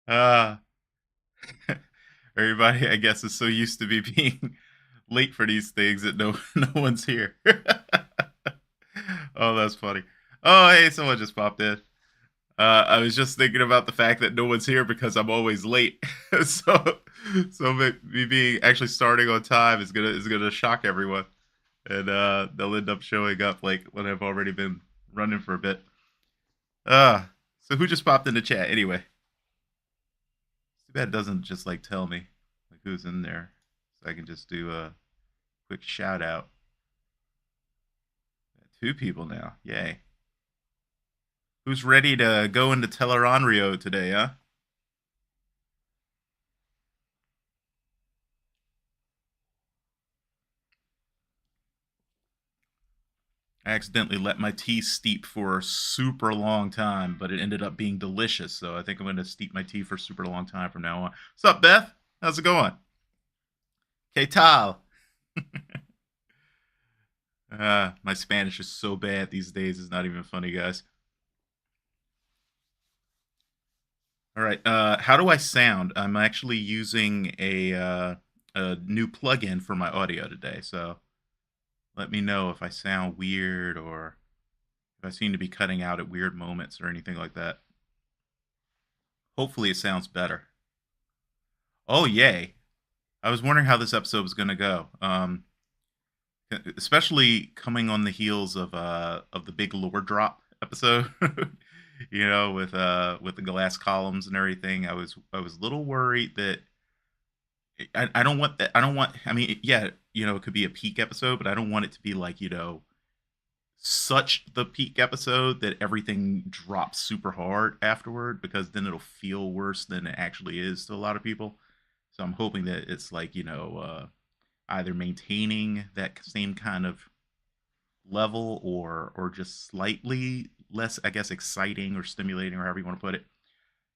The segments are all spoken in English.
Uh, everybody, I guess, is so used to me being late for these things that no one's here. Oh, that's funny. Oh, hey, someone just popped in. I was just thinking about the fact that no one's here because I'm always late. so, me being actually starting on time is gonna shock everyone, and they'll end up showing up like when I've already been running for a bit. Uh, so who just popped in the chat anyway? Too bad it doesn't just like tell me like who's in there, so I can just do a quick shout out. Two people now, yay! Who's ready to go into Tel'aran'rhiod today, huh? I accidentally let my tea steep for a super long time, but it ended up being delicious. So I think I'm going to steep my tea for a super long time from now on. What's up, Beth? How's it going? Que tal? My Spanish is so bad these days. It's not even funny, guys. All right. How do I sound? I'm actually using a new plugin for my audio today. So let me know if I sound weird or if I seem to be cutting out at weird moments or anything like that. Hopefully, it sounds better. Oh, yay. I was wondering how this episode was going to go. Especially coming on the heels of the big lore drop episode. With the glass columns and everything. I was a little worried that I don't want that. I don't want. I mean, yeah, it could be a peak episode, but I don't want it to be like such the peak episode that everything drops super hard afterward because then it'll feel worse than it actually is to a lot of people. So I'm hoping that it's like, either maintaining that same kind of level or just slightly less, I guess, exciting or stimulating or however you want to put it.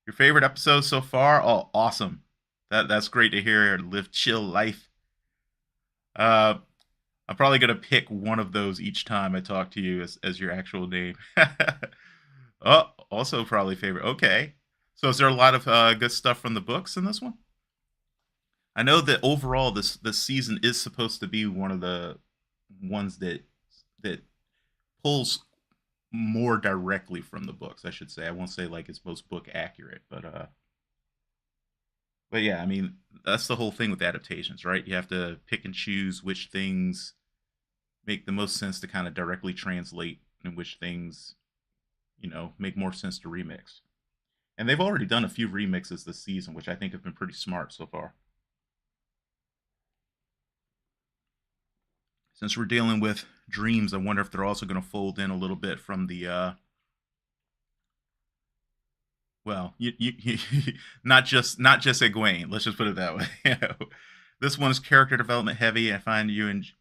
Your favorite episode so far? Oh, awesome. That's great to hear. Live chill life. Uh I'm probably gonna pick one of those each time I talk to you as your actual name. Oh, also probably favorite. Okay. So is there a lot of good stuff from the books in this one? I know that overall this season is supposed to be one of the ones that pulls more directly from the books, I should say. I won't say like it's most book accurate, but yeah, I mean, that's the whole thing with adaptations, right? You have to pick and choose which things make the most sense to kind of directly translate and which things, make more sense to remix. And they've already done a few remixes this season, which I think have been pretty smart so far. Since we're dealing with dreams, I wonder if they're also going to fold in a little bit from the well, not just Egwene. Let's just put it that way. This one's character development heavy. I find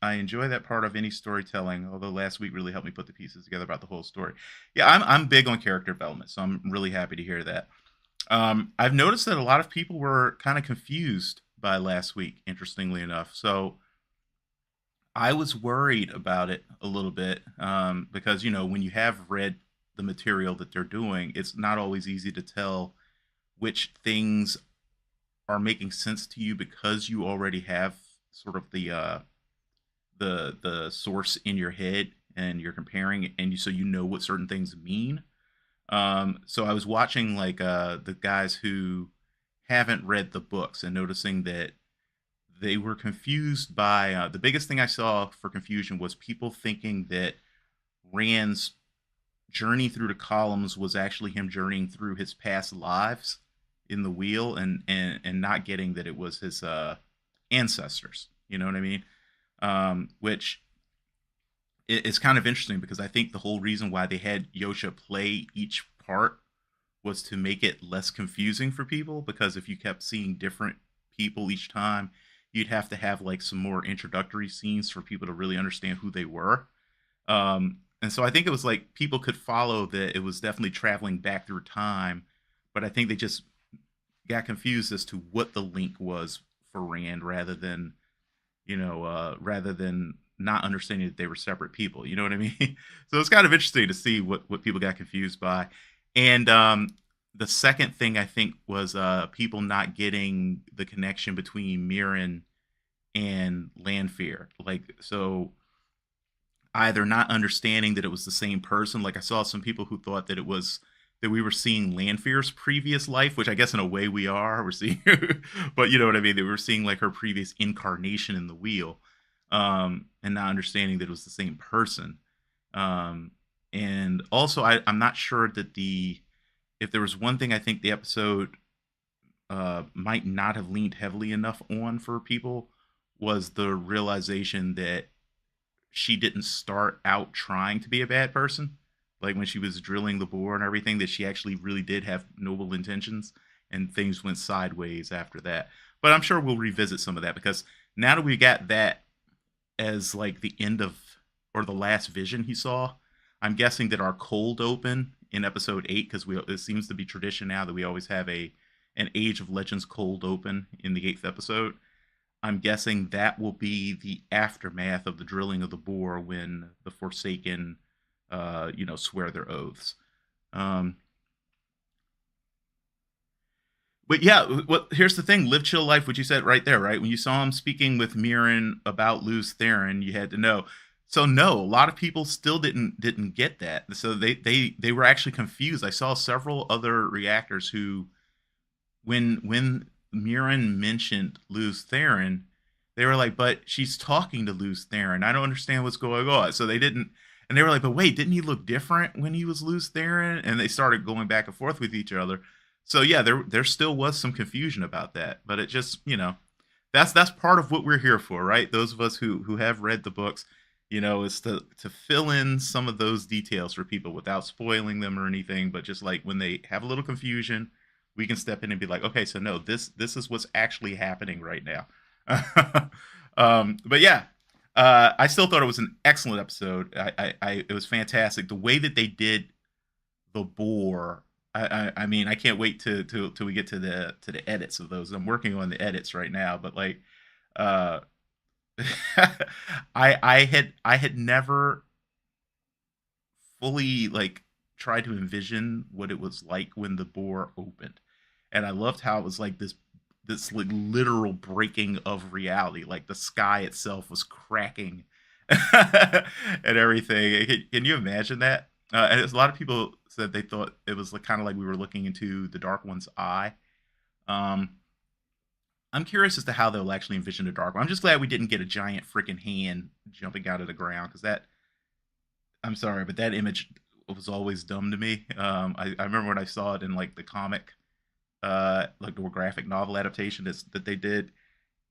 I enjoy that part of any storytelling. Although last week really helped me put the pieces together about the whole story. Yeah, I'm big on character development, so I'm really happy to hear that. I've noticed that a lot of people were kind of confused by last week. Interestingly enough, so I was worried about it a little bit because when you have read the material that they're doing, it's not always easy to tell which things are making sense to you because you already have sort of the source in your head and you're comparing it, and so you know what certain things mean. So I was watching like the guys who haven't read the books and noticing that they were confused by the biggest thing I saw for confusion was people thinking that Rand's journey through the columns was actually him journeying through his past lives in the wheel and not getting that it was his ancestors. You know what I mean? Which is kind of interesting because I think the whole reason why they had Yosha play each part was to make it less confusing for people, because if you kept seeing different people each time, you'd have to have like some more introductory scenes for people to really understand who they were. And so I think it was like people could follow that it was definitely traveling back through time, but I think they just got confused as to what the link was for Rand rather than not understanding that they were separate people. You know what I mean? So it's kind of interesting to see what people got confused by. And the second thing I think was people not getting the connection between Mirren and Lanfear. Like, so either not understanding that it was the same person. Like, I saw some people who thought that it was that we were seeing Lanfear's previous life, which I guess in a way we are. We're seeing, but you know what I mean. That we were seeing like her previous incarnation in the wheel, and not understanding that it was the same person. Um, and also, I'm not sure that the if there was one thing I think the episode might not have leaned heavily enough on for people was the realization that she didn't start out trying to be a bad person. Like when she was drilling the bore and everything, that she actually really did have noble intentions, and things went sideways after that. But I'm sure we'll revisit some of that because now that we got that as like the end of or the last vision he saw, I'm guessing that our cold open in episode 8, because we it seems to be tradition now that we always have a an Age of Legends cold open in the 8th episode. I'm guessing that will be the aftermath of the drilling of the bore when the Forsaken, swear their oaths. Um, but yeah, here's the thing: live chill life. What you said right there, right? When you saw him speaking with Mirren about Luz Theron, you had to know. So no, a lot of people still didn't get that. So they were actually confused. I saw several other reactors who, when Mirren mentioned Luz Theron, they were like, "But she's talking to Luz Theron. I don't understand what's going on." So they didn't, and they were like, "But wait, didn't he look different when he was Luz Theron?" And they started going back and forth with each other. So yeah, there still was some confusion about that, but it just that's part of what we're here for, right? Those of us who have read the books, is to fill in some of those details for people without spoiling them or anything, but just like when they have a little confusion, we can step in and be like, okay, so no, this is what's actually happening right now. But yeah, I still thought it was an excellent episode. It was fantastic. The way that they did the bore. I mean, I can't wait till we get to the edits of those. I'm working on the edits right now, but like, uh, I had never fully like tried to envision what it was like when the bore opened, and I loved how it was like this like literal breaking of reality. Like the sky itself was cracking and everything. Can you imagine that? And a lot of people said they thought it was like, kind of like we were looking into the Dark One's eye. Um, I'm curious as to how they'll actually envision the Dark One. I'm just glad we didn't get a giant freaking hand jumping out of the ground, because that, I'm sorry, but that image was always dumb to me. I remember when I saw it in like the comic, like the graphic novel adaptation that they did,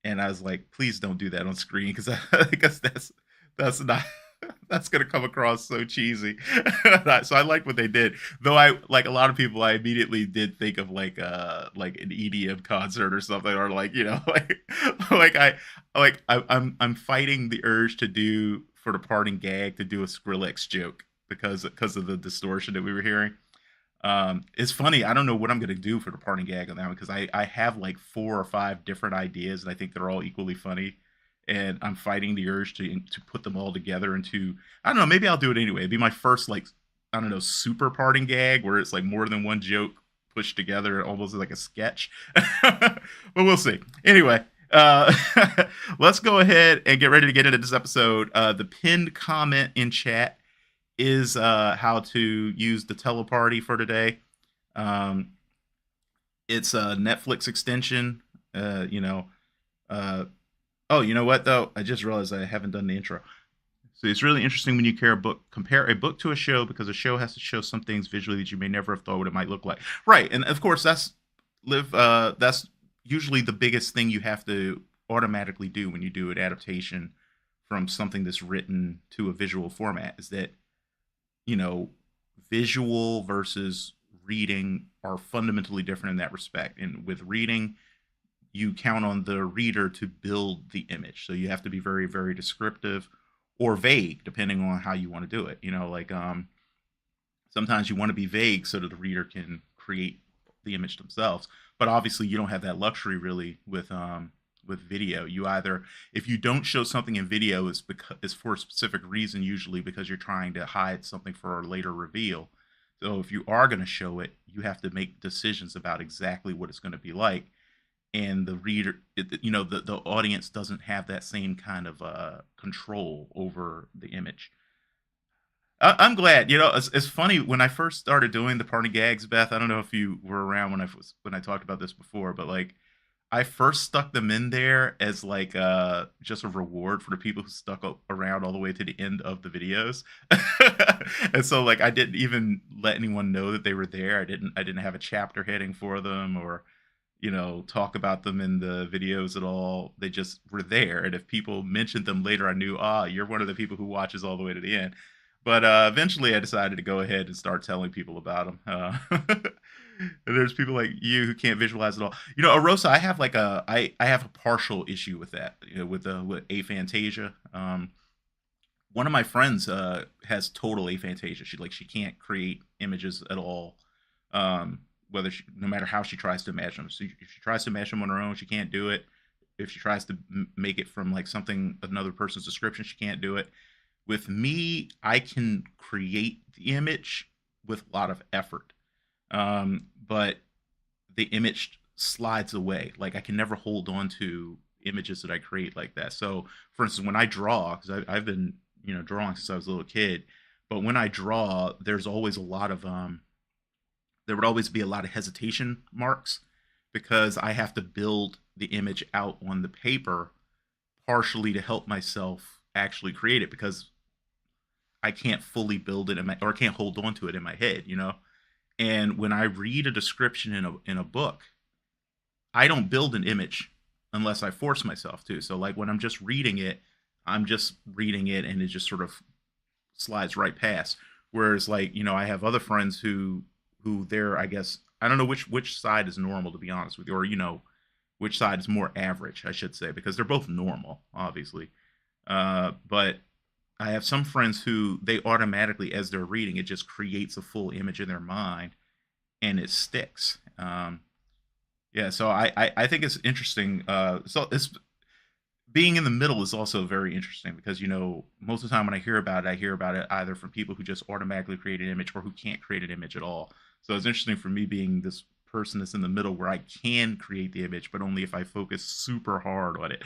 and I was like, please don't do that on screen, because I guess that's not that's gonna come across so cheesy. So I like what they did, though. I like a lot of people. I immediately did think of like an EDM concert or something, or like like I'm fighting the urge to do for the parting gag to do a Skrillex joke because of the distortion that we were hearing. It's funny. I don't know what I'm gonna do for the parting gag on that one, because I have like 4 or 5 different ideas, and I think they're all equally funny. And I'm fighting the urge to put them all together into, I don't know. Maybe I'll do it anyway. It'd be my first like, I don't know, super parting gag where it's like more than one joke pushed together, almost like a sketch. But we'll see. Anyway, let's go ahead and get ready to get into this episode. The pinned comment in chat is how to use the teleparty for today. Um, it's a Netflix extension. Uh, oh, you know what though? I just realized I haven't done the intro. So it's really interesting when you compare a book to a show, because a show has to show some things visually that you may never have thought what it might look like. Right, and of course that's usually the biggest thing you have to automatically do when you do an adaptation from something that's written to a visual format, is that you know, visual versus reading are fundamentally different in that respect. And with reading, you count on the reader to build the image. So you have to be very, very descriptive or vague, depending on how you want to do it. Like sometimes you want to be vague so that the reader can create the image themselves. But obviously, you don't have that luxury really with video. You either, if you don't show something in video, it's for a specific reason, usually because you're trying to hide something for a later reveal. So if you are going to show it, you have to make decisions about exactly what it's going to be like, and the reader, the audience doesn't have that same kind of control over the image. I'm glad. It's funny when I first started doing the party gags, Beth. I don't know if you were around when I talked about this before, but like I first stuck them in there as like just a reward for the people who stuck around all the way to the end of the videos. And so like I didn't even let anyone know that they were there. I didn't have a chapter heading for them, or talk about them in the videos at all. They just were there. And if people mentioned them later, I knew, you're one of the people who watches all the way to the end. But eventually I decided to go ahead and start telling people about them. And there's people like you who can't visualize it all. Arosa, I have a partial issue with that, with aphantasia. One of my friends has total aphantasia. She can't create images at all. No matter how she tries to imagine them. So if she tries to imagine them on her own, she can't do it. If she tries to make it from like another person's description, she can't do it. With me, I can create the image with a lot of effort, but the image slides away. Like I can never hold on to images that I create like that. So, for instance, when I draw, because I've been drawing since I was a little kid, but when I draw, there's always a lot of there would always be a lot of hesitation marks because I have to build the image out on the paper partially to help myself actually create it, because I can't fully build it or I can't hold on to it in my head. And when I read a description in a book, I don't build an image unless I force myself to. So like when I'm just reading it, I'm just reading it and it just sort of slides right past. Whereas like, I have other friends who they're, I guess, I don't know which side is normal, to be honest with you, or which side is more average, I should say, because they're both normal, obviously. But I have some friends who they automatically, as they're reading, it just creates a full image in their mind and it sticks. Yeah, so I think it's interesting. So it's being in the middle is also very interesting because most of the time when I hear about it either from people who just automatically create an image or who can't create an image at all. So it's interesting for me being this person that's in the middle where I can create the image, but only if I focus super hard on it,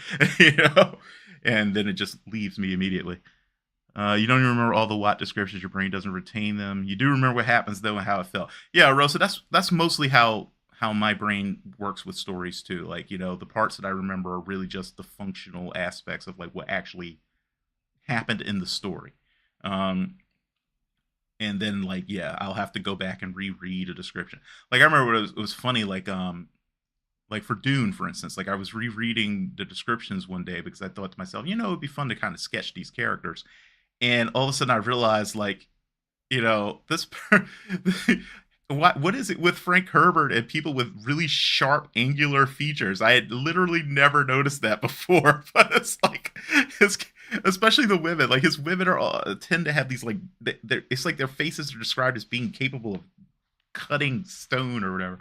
and then it just leaves me immediately. You don't even remember all the Watt descriptions. Your brain doesn't retain them. You do remember what happens though and how it felt. Yeah, Rosa, that's mostly how my brain works with stories too. Like, the parts that I remember are really just the functional aspects of like what actually happened in the story. And then like, yeah, I'll have to go back and reread a description. Like I remember it was funny, like for Dune, for instance, like I was rereading the descriptions one day because I thought to myself, it'd be fun to kind of sketch these characters. And all of a sudden I realized like, this what is it with Frank Herbert and people with really sharp angular features? I had literally never noticed that before, but it's like especially the women, like his women tend to have these like it's like their faces are described as being capable of cutting stone or whatever.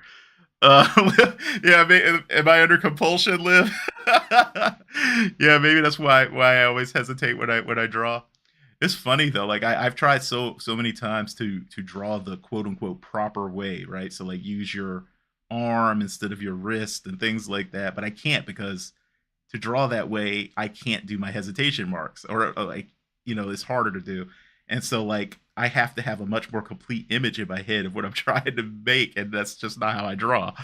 Yeah, am I under compulsion, Liv? Yeah, maybe that's why I always hesitate when I draw. It's funny though, like I've tried so many times to draw the quote unquote proper way, right? So like use your arm instead of your wrist and things like that, but I can't because to draw that way, I can't do my hesitation marks or like it's harder to do. And so like I have to have a much more complete image in my head of what I'm trying to make, and that's just not how I draw.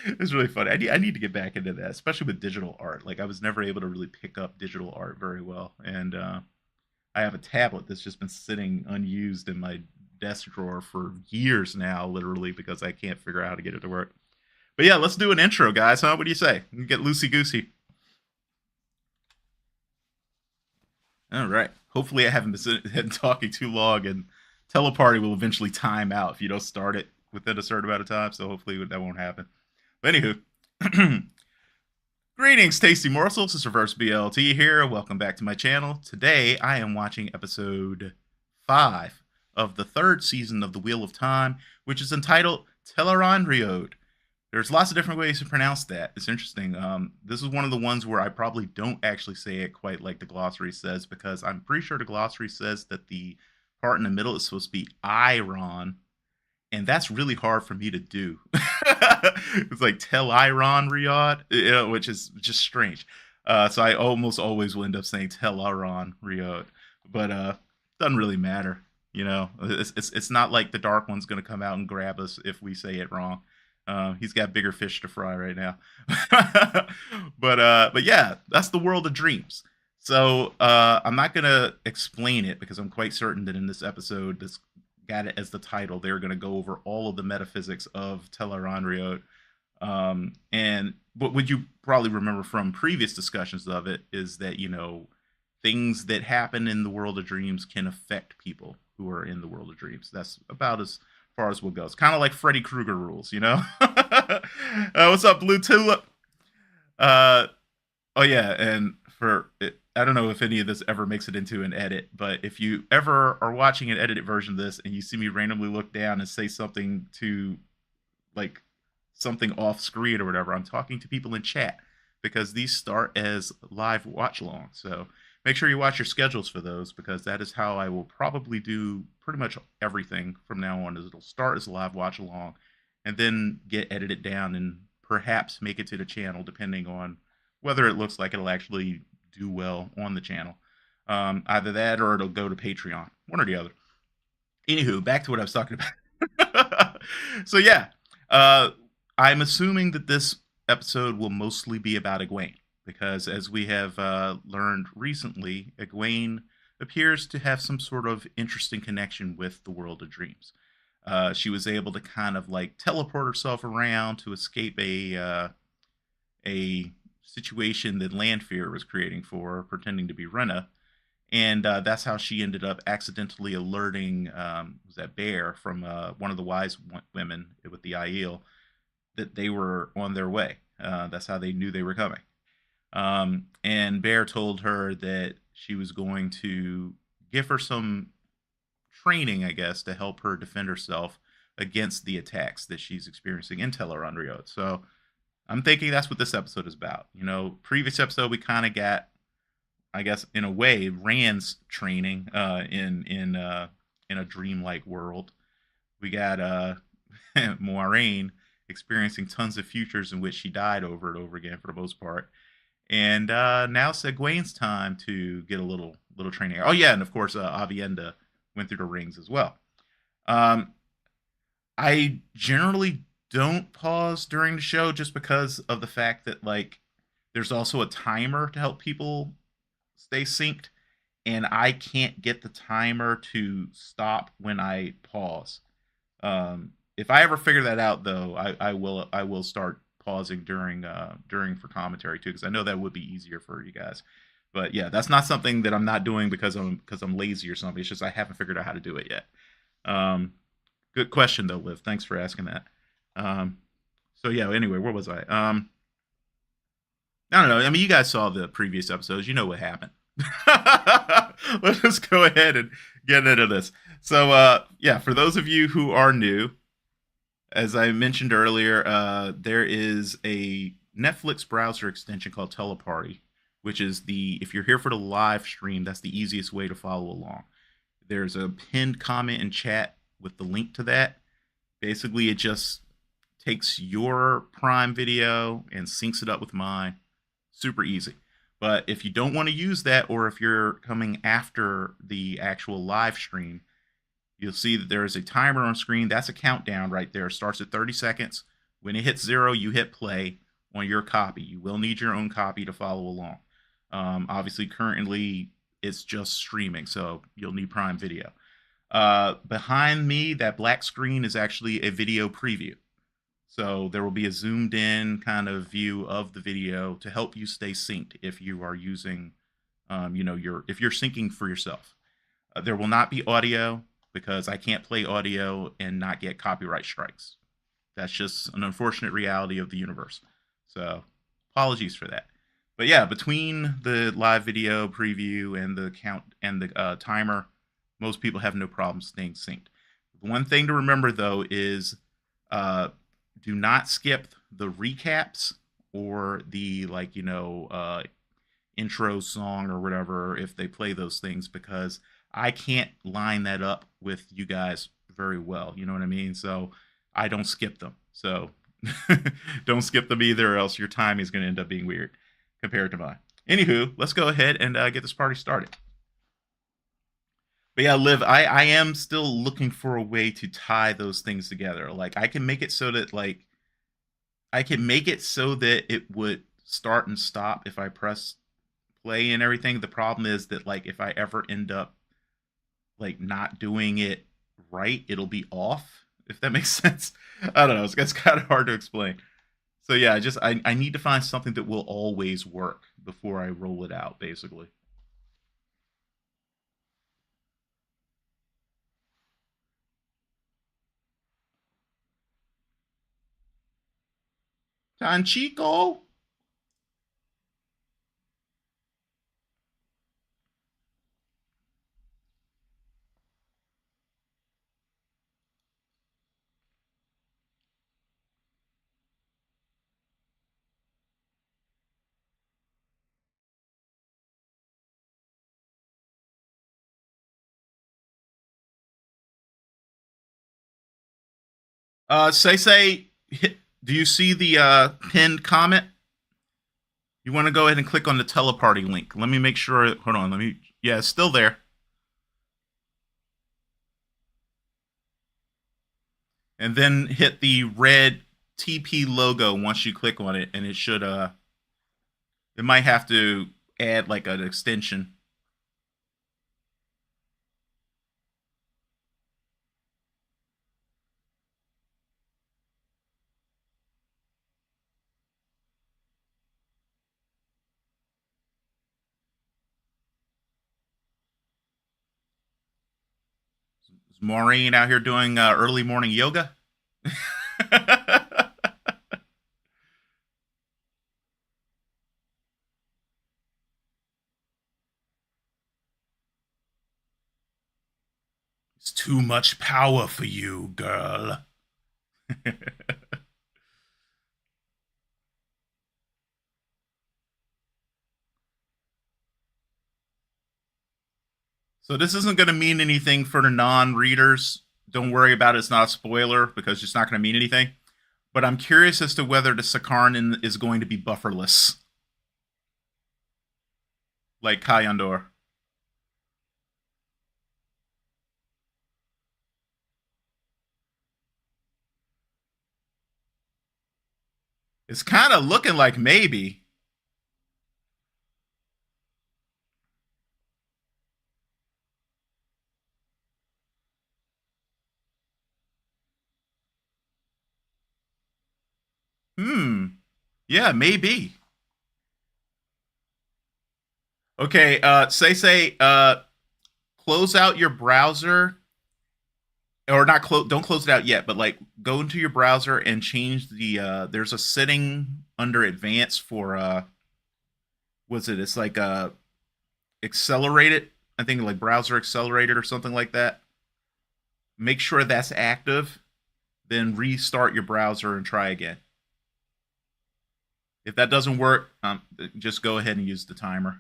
It's really funny. I need to get back into that, especially with digital art. Like I was never able to really pick up digital art very well, and I have a tablet that's just been sitting unused in my desk drawer for years now, literally, because I can't figure out how to get it to work. But yeah, let's do an intro, guys. Huh? What do you say? We can get loosey goosey. All right. Hopefully, I haven't been talking too long, and Teleparty will eventually time out if you don't start it within a certain amount of time. So hopefully that won't happen. But anywho, greetings, tasty morsels. It's Reverse BLT here. Welcome back to my channel. Today, I am watching episode 5 of the 3rd season of The Wheel of Time, which is entitled Tel'aran'rhiod. There's lots of different ways to pronounce that. It's interesting. This is one of the ones where I probably don't actually say it quite like the glossary says, because I'm pretty sure the glossary says that the part in the middle is supposed to be Iron, and that's really hard for me to do. It's like Tel'aran'rhiod, which is just strange. So I almost always will end up saying Tel'aran'rhiod, but doesn't really matter. It's not like the Dark One's going to come out and grab us if we say it wrong. He's got bigger fish to fry right now. But yeah, that's the world of dreams. So I'm not gonna explain it because I'm quite certain that in this episode, this got it as the title. They're gonna go over all of the metaphysics of Tel'aran'rhiod. And what you probably remember from previous discussions of it is that things that happen in the world of dreams can affect people who are in the world of dreams. That's about as far as we'll go. It's kind of like Freddy Krueger rules. What's up, Blue Tulip? Uh, oh yeah, and I don't know if any of this ever makes it into an edit, but if you ever are watching an edited version of this and you see me randomly look down and say something to like something off screen or whatever, I'm talking to people in chat because these start as live watch along. So make sure you watch your schedules for those because that is how I will probably do pretty much everything from now on. Is it'll start as a live watch along and then get edited down and perhaps make it to the channel depending on whether it looks like it'll actually do well on the channel. Either that or it'll go to Patreon, one or the other. Anywho, back to what I was talking about. So yeah, I'm assuming that this episode will mostly be about Egwene because as we have learned recently, Egwene appears to have some sort of interesting connection with the world of dreams. She was able to kind of like teleport herself around to escape a situation that Lanfear was creating for her, pretending to be Rena. And that's how she ended up accidentally alerting was that Bear from one of the wise women with the Aiel that they were on their way. That's how they knew they were coming. And Bear told her that she was going to give her some training, I guess, to help her defend herself against the attacks that she's experiencing in Tel'aran'rhiod. So I'm thinking that's what this episode is about. Previous episode we kind of got, I guess, in a way, Rand's training in a dreamlike world. We got Moiraine experiencing tons of futures in which she died over and over again for the most part. And now it's Egwene's time to get a little training. Oh yeah, and of course Avienda went through the rings as well. I generally don't pause during the show just because of the fact that there's also a timer to help people stay synced, and I can't get the timer to stop when I pause. If I ever figure that out, though, I will start pausing during for commentary too, because I know that would be easier for you guys. But yeah, that's not something that I'm not doing because I'm lazy or something. It's just I haven't figured out how to do it yet. Good question though, Liv. Thanks for asking that. So yeah. Anyway, where was I? I don't know. I mean, you guys saw the previous episodes. You know what happened. Let's just go ahead and get into this. So yeah, for those of you who are new, as I mentioned earlier, there is a Netflix browser extension called Teleparty, which is if you're here for the live stream, that's the easiest way to follow along. There's a pinned comment in chat with the link to that. Basically, it just takes your Prime Video and syncs it up with mine. Super easy. But if you don't want to use that, or if you're coming after the actual live stream, you'll see that there is a timer on screen. That's a countdown right there. It starts at 30 seconds. When it hits 0, you hit play on your copy. You will need your own copy to follow along. Obviously, currently, it's just streaming, so you'll need Prime Video. Behind me, that black screen is actually a video preview. So there will be a zoomed in kind of view of the video to help you stay synced if you are using, if you're syncing for yourself. There will not be audio because I can't play audio and not get copyright strikes. That's just an unfortunate reality of the universe. So apologies for that. But yeah, between the live video preview and the count and the timer, most people have no problem staying synced. The one thing to remember though is do not skip the recaps or the intro song or whatever if they play those things, because I can't line that up with you guys very well. You know what I mean? So I don't skip them. So don't skip them either, or else your time is going to end up being weird compared to mine. Anywho, let's go ahead and get this party started. But yeah, Liv, I am still looking for a way to tie those things together. Like I can make it so that it would start and stop if I press play and everything. The problem is that like if I ever end up like not doing it right, it'll be off. If that makes sense. I don't know. It's kind of hard to explain. So yeah, I need to find something that will always work before I roll it out, basically. Tanchico. Say, do you see the pinned comment? You want to go ahead and click on the teleparty link. Let me make sure. Hold on. Yeah, it's still there. And then hit the red TP logo once you click on it, and it should it might have to add like an extension. Is Maureen out here doing early morning yoga? It's too much power for you, girl. So this isn't going to mean anything for the non-readers. Don't worry about it. It's not a spoiler because it's not going to mean anything. But I'm curious as to whether the Sakarnan is going to be bufferless, like Kayandor. It's kind of looking like maybe. Hmm. Yeah, maybe. Okay. Close out your browser, or not close. Don't close it out yet, but like go into your browser and change the. There's a setting under advanced for what's it? It's like accelerated. I think like browser accelerated or something like that. Make sure that's active. Then restart your browser and try again. If that doesn't work, just go ahead and use the timer.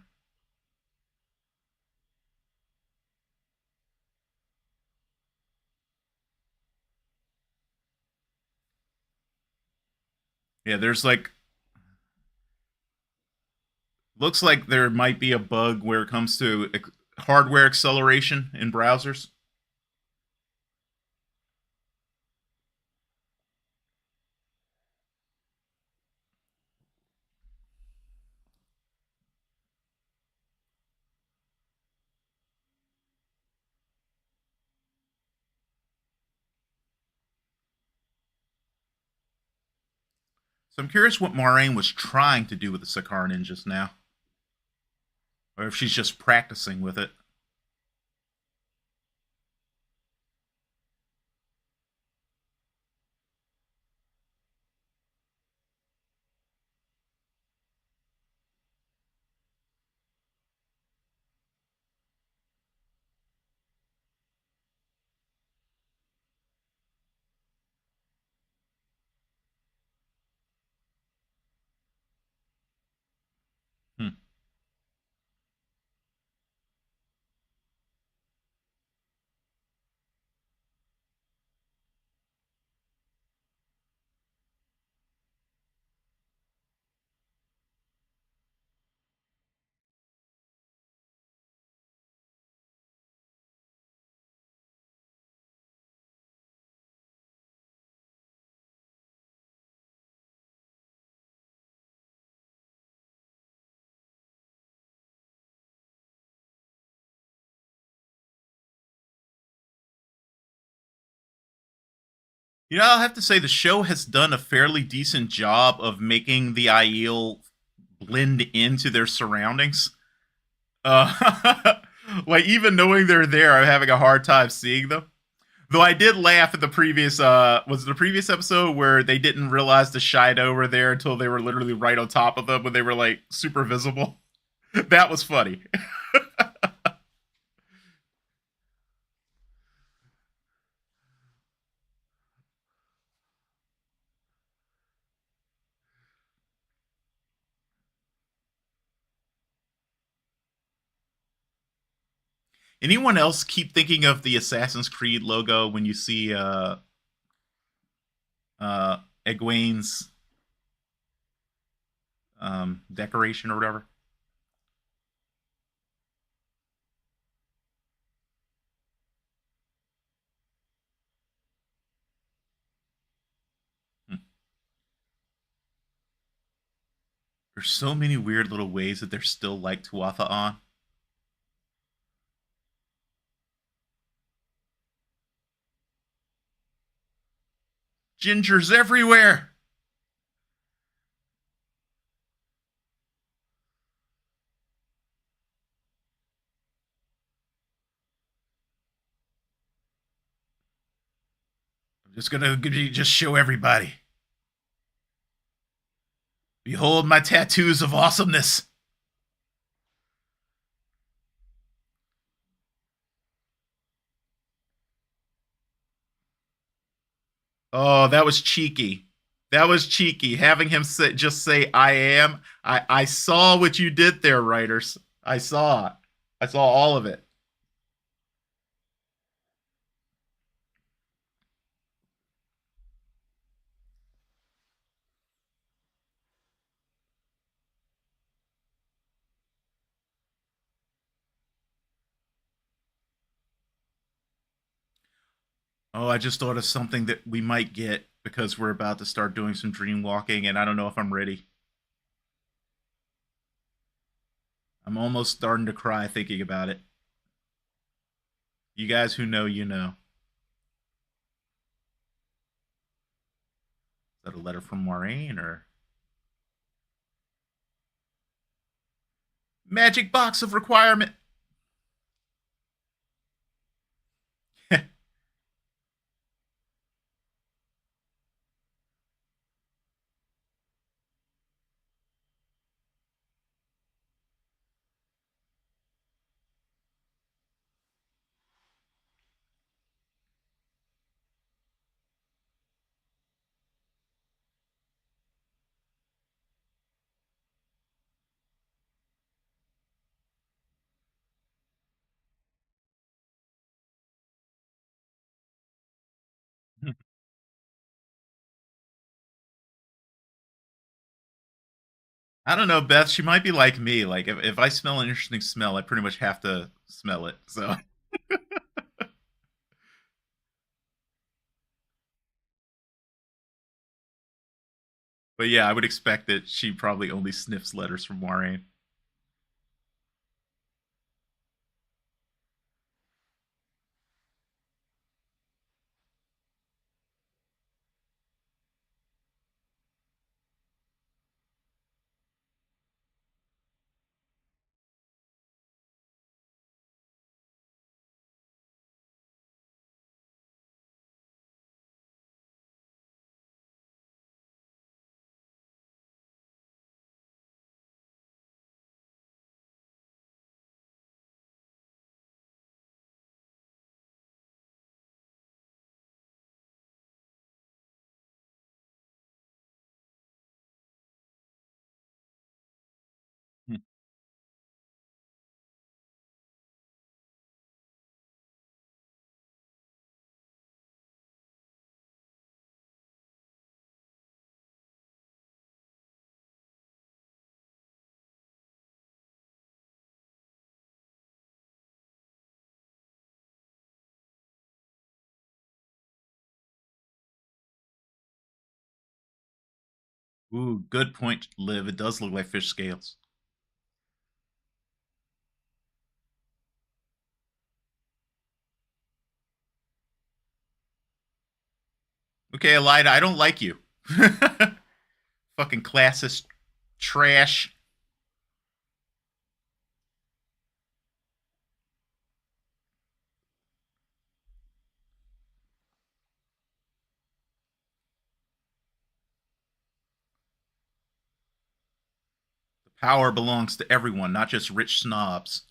Yeah, there's like looks like there might be a bug where it comes to hardware acceleration in browsers. So I'm curious what Moraine was trying to do with the Sakarnin just now, or if she's just practicing with it. Hmm. You know, I'll have to say the show has done a fairly decent job of making the Aiel blend into their surroundings. Uh, like even knowing they're there, I'm having a hard time seeing them. Though I did laugh at the previous was it the previous episode where they didn't realize the Shido were there until they were literally right on top of them when they were like super visible. That was funny. Anyone else keep thinking of the Assassin's Creed logo when you see uh Egwene's decoration or whatever? Hmm. There's so many weird little ways that they're still like Tuatha on. Gingers everywhere. I'm just gonna just show everybody. Behold my tattoos of awesomeness. Oh, that was cheeky. That was cheeky. Having him just say "I am." I saw what you did there, writers. I saw. I saw all of it. Oh, I just thought of something that we might get because we're about to start doing some dream walking, and I don't know if I'm ready. I'm almost starting to cry thinking about it. You guys who know, you know. Is that a letter from Moraine or magic box of requirement? I don't know, Beth. She might be like me. Like if I smell an interesting smell, I pretty much have to smell it. So, but yeah, I would expect that she probably only sniffs letters from Moraine. Hmm. Ooh, good point, Liv. It does look like fish scales. Okay, Elida, I don't like you. Fucking classist trash. The power belongs to everyone, not just rich snobs.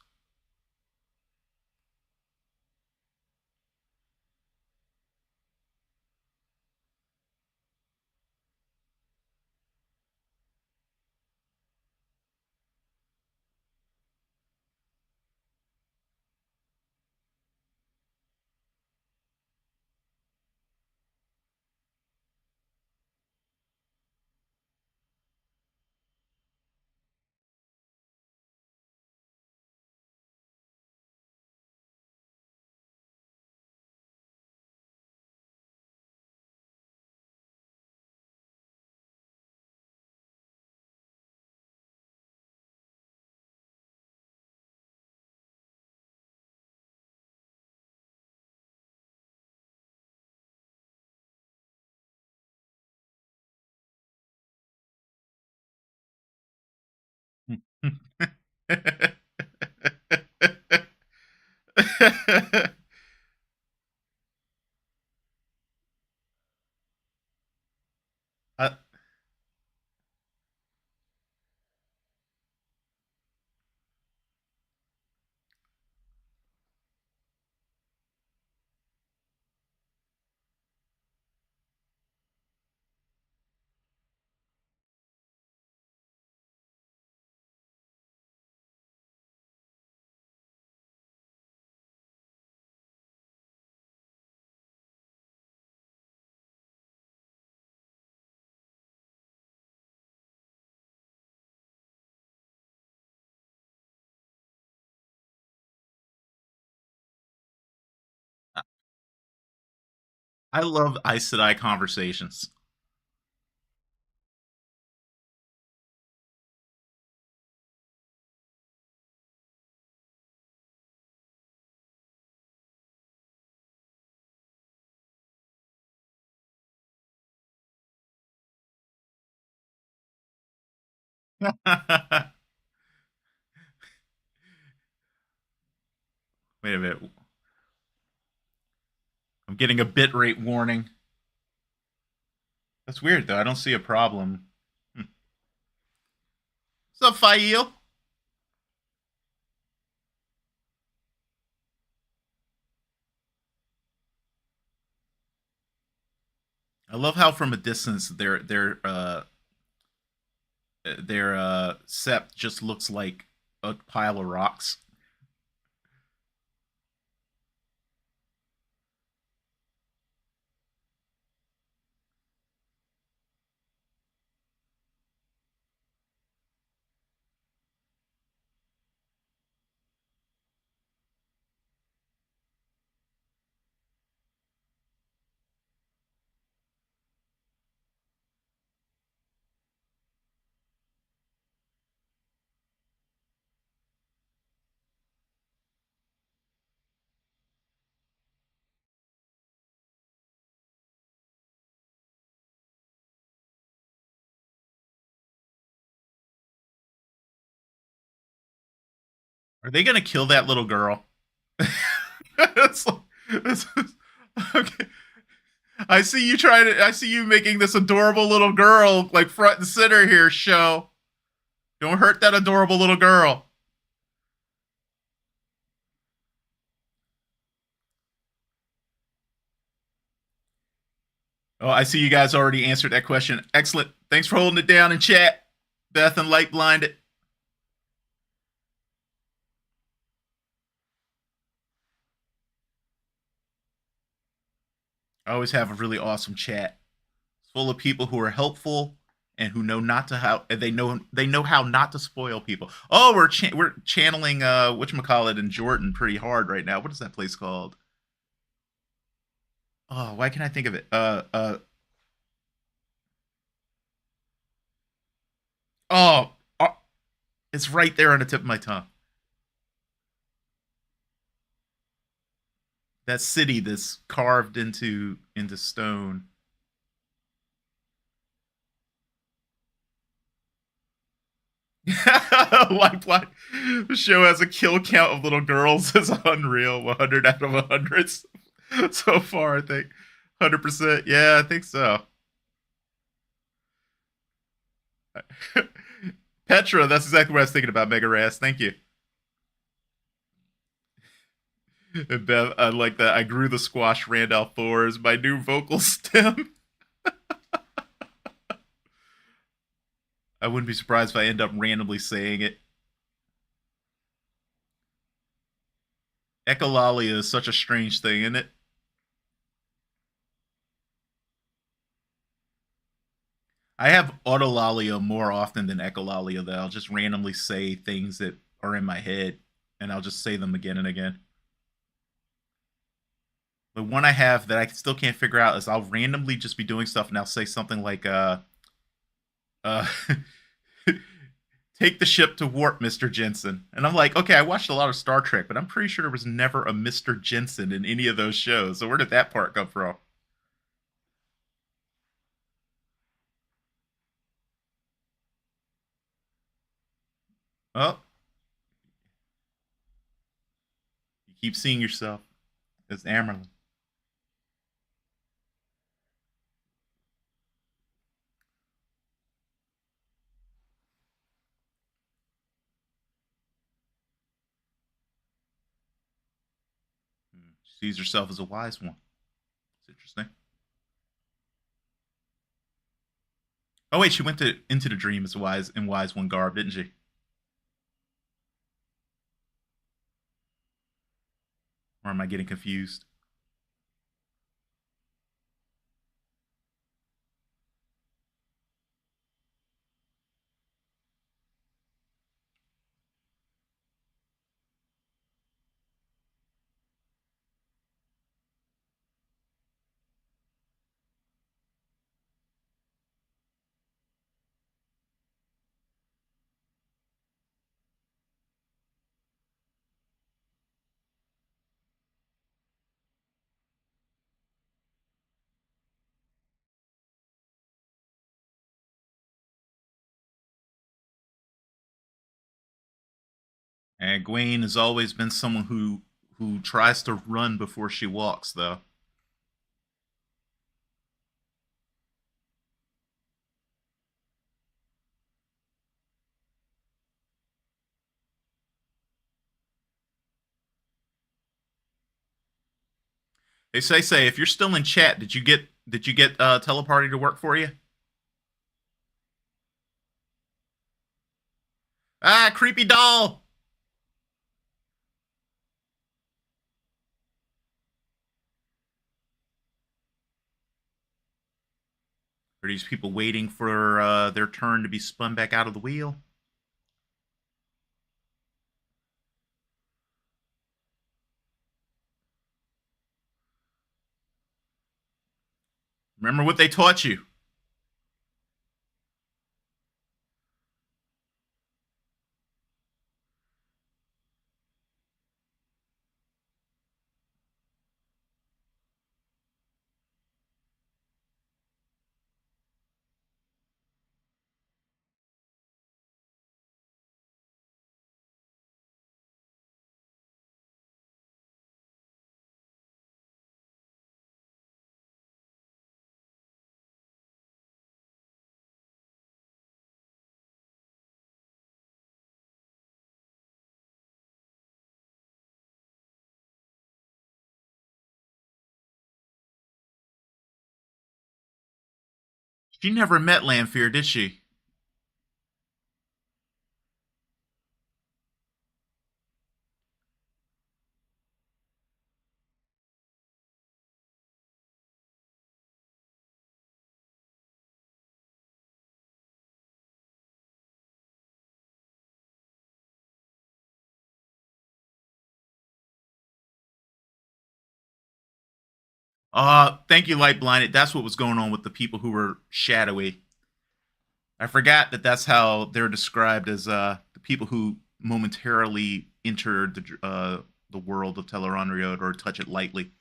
uh, I love Aes Sedai conversations. Wait a minute. I'm getting a bitrate warning. That's weird, though. I don't see a problem. Hmm. What's up, Fail? I love how from a distance their sept just looks like a pile of rocks. Are they gonna kill that little girl? That's, that's, okay. I see you trying to. I see you making this adorable little girl like front and center here. Show. Don't hurt that adorable little girl. Oh, I see you guys already answered that question. Excellent. Thanks for holding it down in chat. Beth and Light Blinded. I always have a really awesome chat. It's full of people who are helpful and who know not to how they know how not to spoil people. Oh, we're channeling whatchamacallit in Jordan pretty hard right now. What is that place called? Oh, why can't I think of it? Oh, it's right there on the tip of my tongue. That city that's carved into stone. Lifeline. The show has a kill count of little girls. It's unreal. 100 out of 100 so far, I think. 100%. Yeah, I think so. Petra, that's exactly what I was thinking about, Mega Ras. Thank you. And Bev, I like that. I grew the squash Randolph 4 as my new vocal stem. I wouldn't be surprised if I end up randomly saying it. Echolalia is such a strange thing, isn't it? I have autolalia more often than echolalia, though. I'll just randomly say things that are in my head, and I'll just say them again and again. The one I have that I still can't figure out is I'll randomly just be doing stuff, and I'll say something like, uh, take the ship to warp, Mr. Jensen. And I'm like, okay, I watched a lot of Star Trek, but I'm pretty sure there was never a Mr. Jensen in any of those shows. So where did that part come from? Oh, you keep seeing yourself as Amerlin. She sees herself as a wise one. It's interesting. Oh wait, she went to into the dream as a wise one garb, didn't she? Or am I getting confused? And Egwene has always been someone who tries to run before she walks, though. Hey, say, if you're still in chat, did you get teleparty to work for you? Ah, creepy doll. Are these people waiting for their turn to be spun back out of the wheel? Remember what they taught you. She never met Lanfear, did she? Thank you, Light Blinded. That's what was going on with the people who were shadowy. I forgot that that's how they're described as the people who momentarily enter the world of Tel'aran'rhiod or touch it lightly.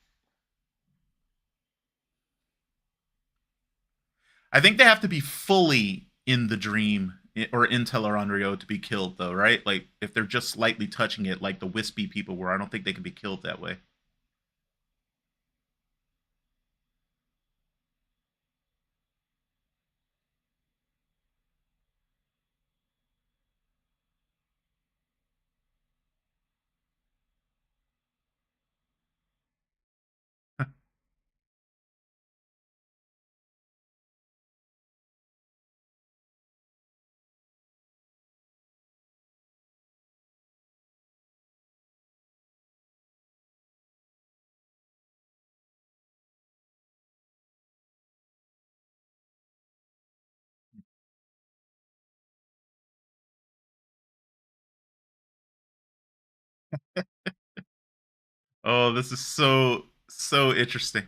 I think they have to be fully in the dream or in Tel'aran'rhiod to be killed, though, right? Like if they're just slightly touching it, like the wispy people were, I don't think they can be killed that way. Oh, this is so interesting.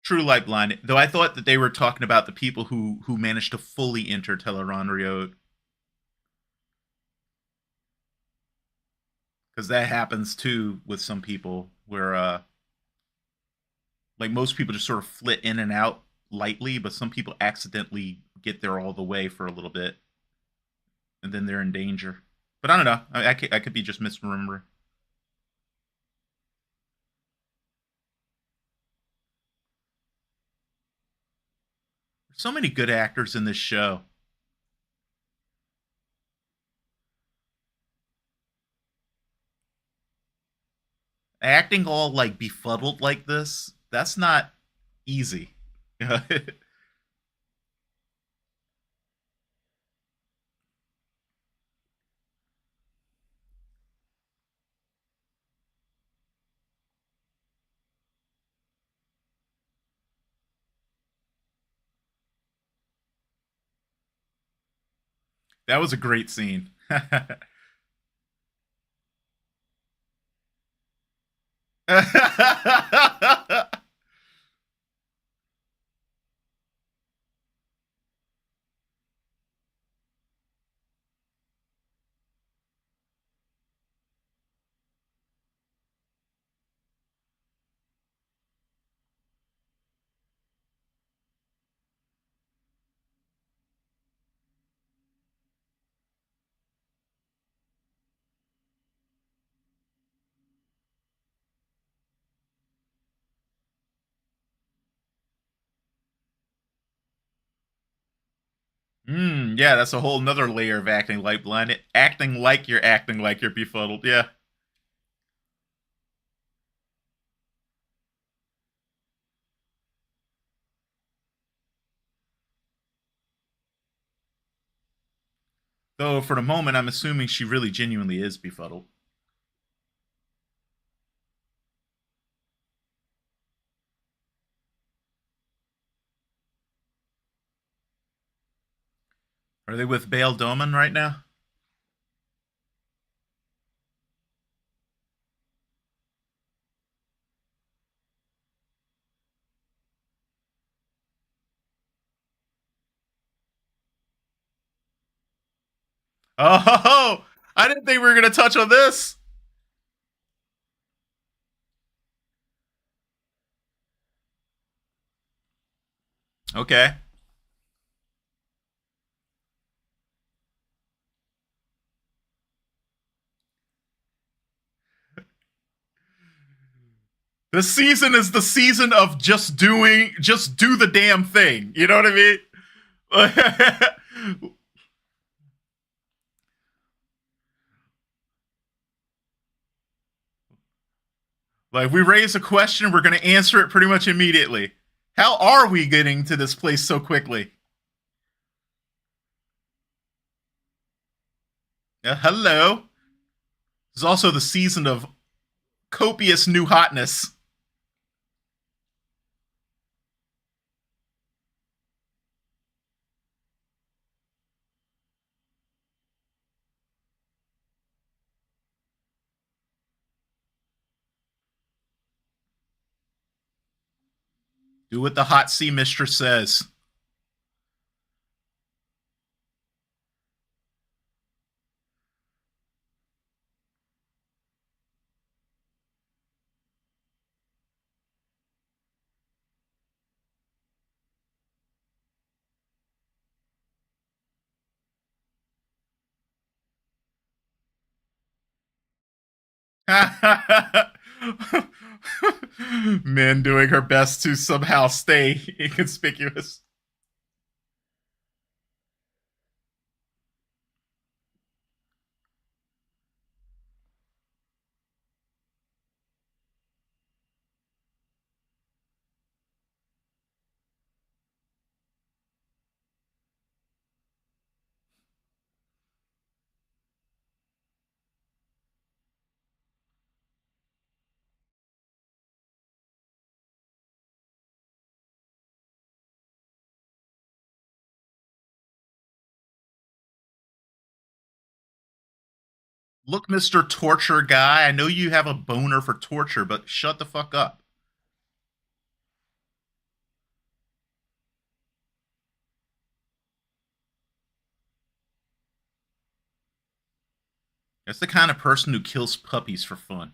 True light blind. Though I thought that they were talking about the people who managed to fully enter Tel'aran'rhiod, because that happens too with some people, where like most people just sort of flit in and out lightly, but some people accidentally get there all the way for a little bit, and then they're in danger. But I don't know. I could be just misremembering. There's so many good actors in this show. Acting all like befuddled like this, that's not easy. That was a great scene. Yeah, that's a whole nother layer of acting like blinded. Acting like you're befuddled. Yeah. Though for the moment, I'm assuming she really genuinely is befuddled. Are they with Bail Doman right now? Oh, I didn't think we were gonna touch on this. Okay. The season is the season of just do the damn thing. You know what I mean? Like, we raise a question, we're going to answer it pretty much immediately. How are we getting to this place so quickly? Hello. This is also the season of copious new hotness. Do what the hot sea mistress says. Min doing her best to somehow stay inconspicuous. Look, Mr. Torture Guy, I know you have a boner for torture, but shut the fuck up. That's the kind of person who kills puppies for fun.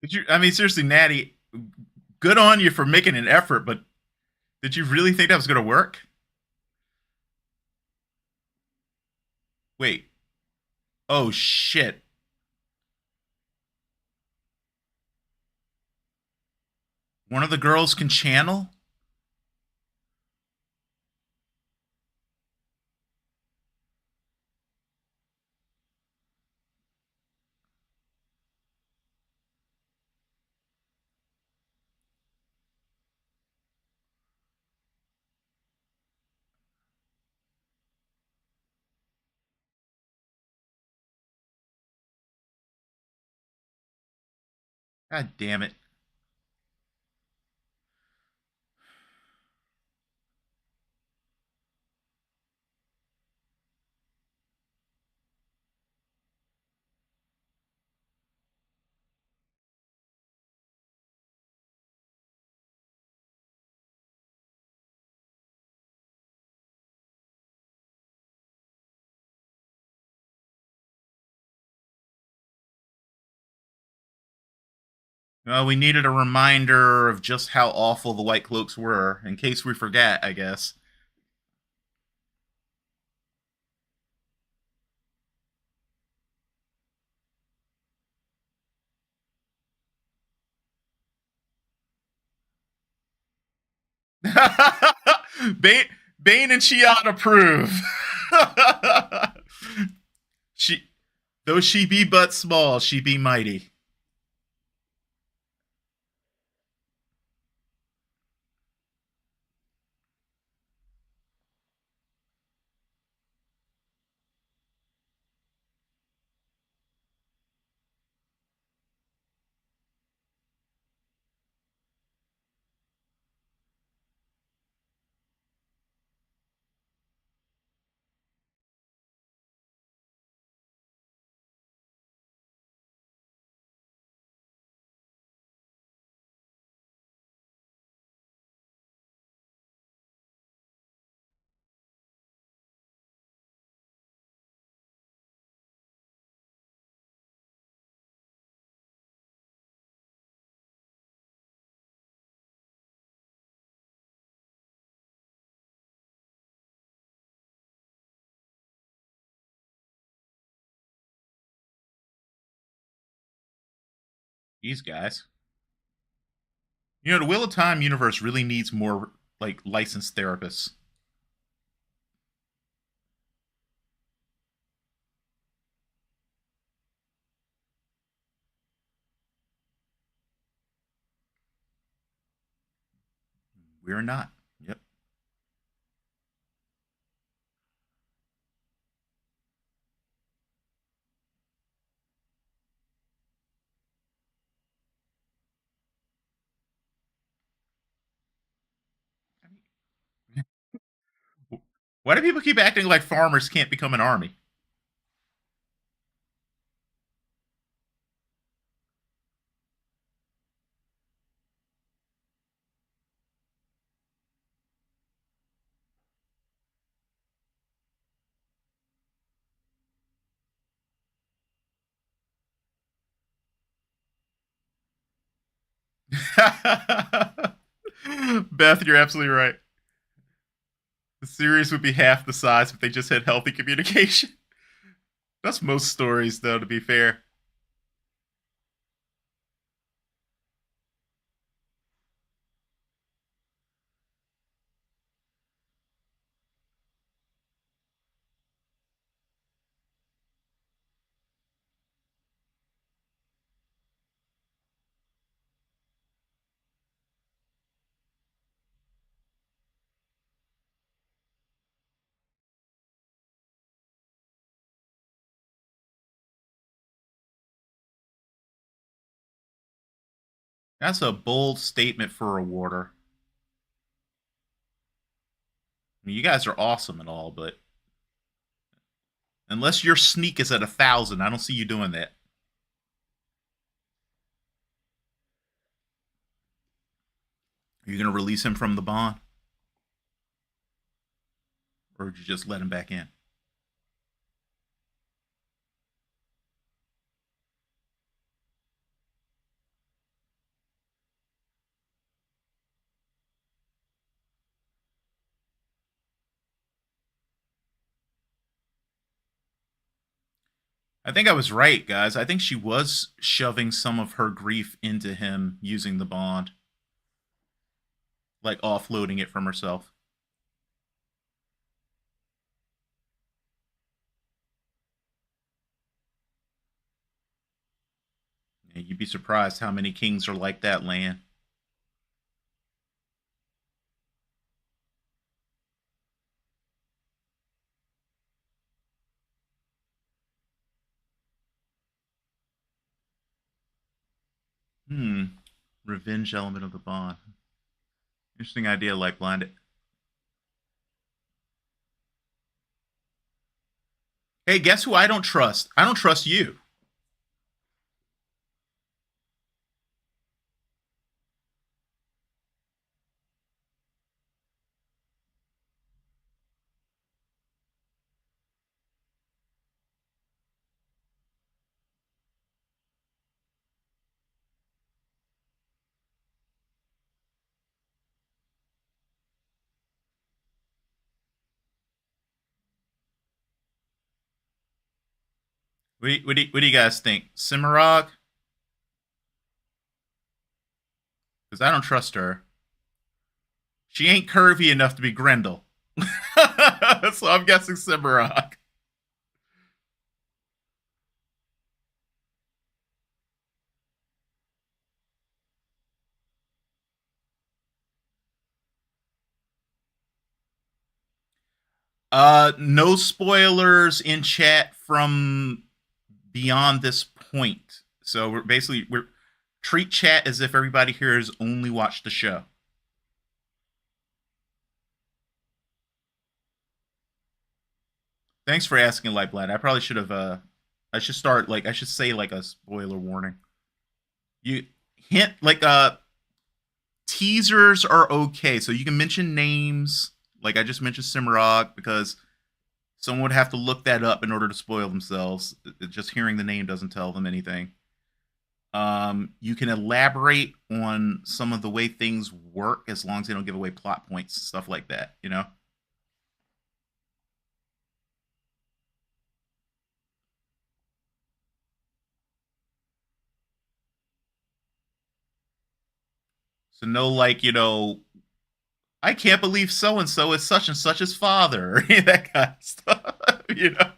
Did you? I mean, seriously, Natty, good on you for making an effort, but did you really think that was going to work? Wait. Oh shit. One of the girls can channel? God damn it. Well, we needed a reminder of just how awful the White Cloaks were, in case we forget, I guess. Bane, Bane and Shion approve. she, though she be but small, she be mighty. These guys. You know, the Wheel of Time universe really needs more like licensed therapists. We're not. Yep. Why do people keep acting like farmers can't become an army? Beth, you're absolutely right. The series would be half the size if they just had healthy communication. That's most stories, though, to be fair. That's a bold statement for a warder. I mean, you guys are awesome and all, but unless your sneak is at 1,000, I don't see you doing that. Are you going to release him from the bond? Or would you just let him back in? I think I was right, guys. I think she was shoving some of her grief into him using the bond, like offloading it from herself. Yeah, you'd be surprised how many kings are like that, Lan. Hmm. Revenge element of the bond. Interesting idea, like blinded. Hey, guess who I don't trust? I don't trust you. What do you guys think? Cimarog? Because I don't trust her. She ain't curvy enough to be Grendel. So I'm guessing Cimarog. No spoilers in chat from beyond this point. So we're treat chat as if everybody here has only watched the show. Thanks for asking, Lightblind. I probably should have. I should start like I should say like a spoiler warning. You hint like teasers are okay, so you can mention names. Like I just mentioned Cimarog because someone would have to look that up in order to spoil themselves. Just hearing the name doesn't tell them anything. You can elaborate on some of the way things work as long as they don't give away plot points, stuff like that. You know. So no, like I can't believe so and so is such and such's father. That kind of stuff. You know.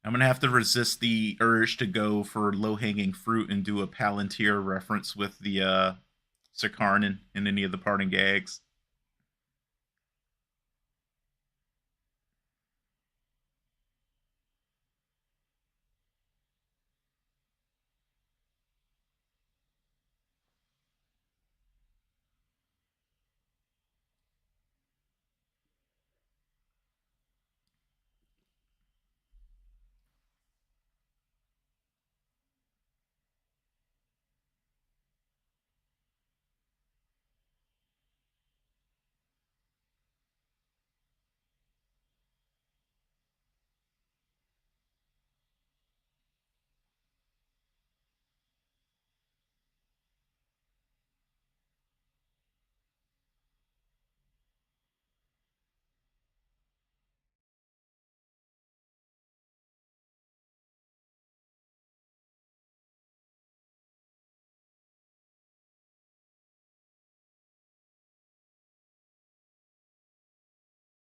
I'm gonna have to resist the urge to go for low hanging fruit and do a Palantir reference with the Sarkarnan in any of the parting gags.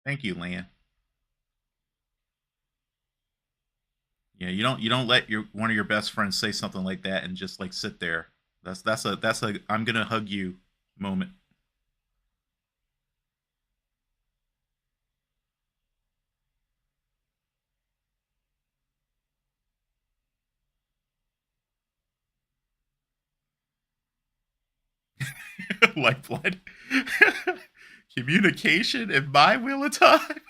Thank you, Lan. Yeah, you don't let your one of your best friends say something like that and just like sit there. That's a I'm gonna hug you moment. Like blood. Communication in my wheel of time.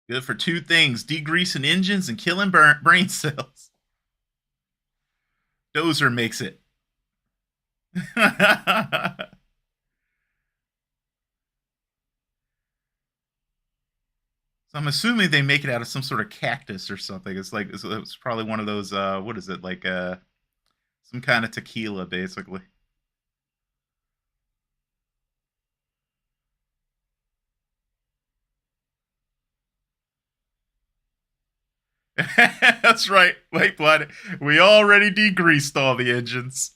Good for two things: degreasing engines and killing brain cells. Dozer makes it. So I'm assuming they make it out of some sort of cactus or something. It's like it's probably one of those. What is it like? Some kind of tequila, basically. That's right. Wait, blood. We already degreased all the engines.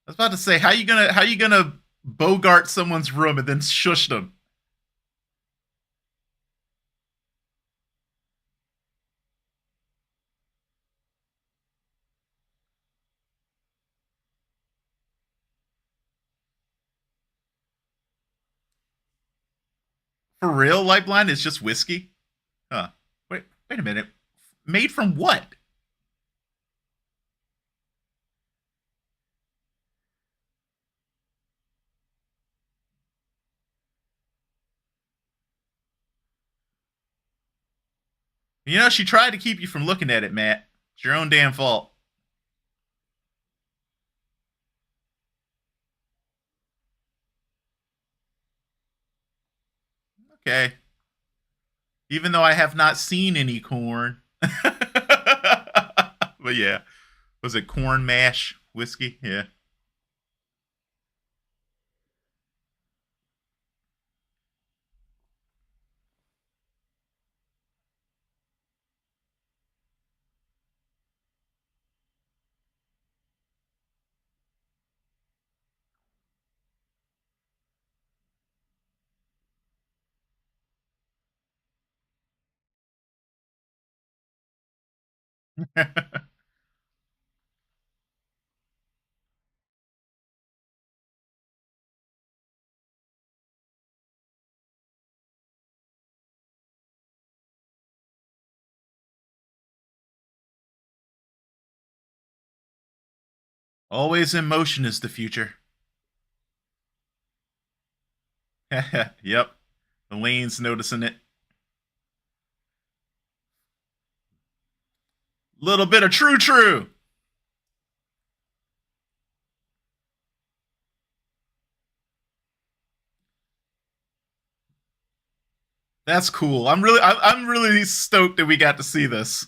I was about to say, how you gonna bogart someone's room and then shush them? For real, Lifeline is just whiskey? Huh. Wait a minute. Made from what? You know, she tried to keep you from looking at it, Matt. It's your own damn fault. Okay. Even though I have not seen any corn. But yeah. Was it corn mash whiskey? Yeah. Always in motion is the future. Yep. Elaine's noticing it. Little bit of true. That's cool. I'm really stoked that we got to see this.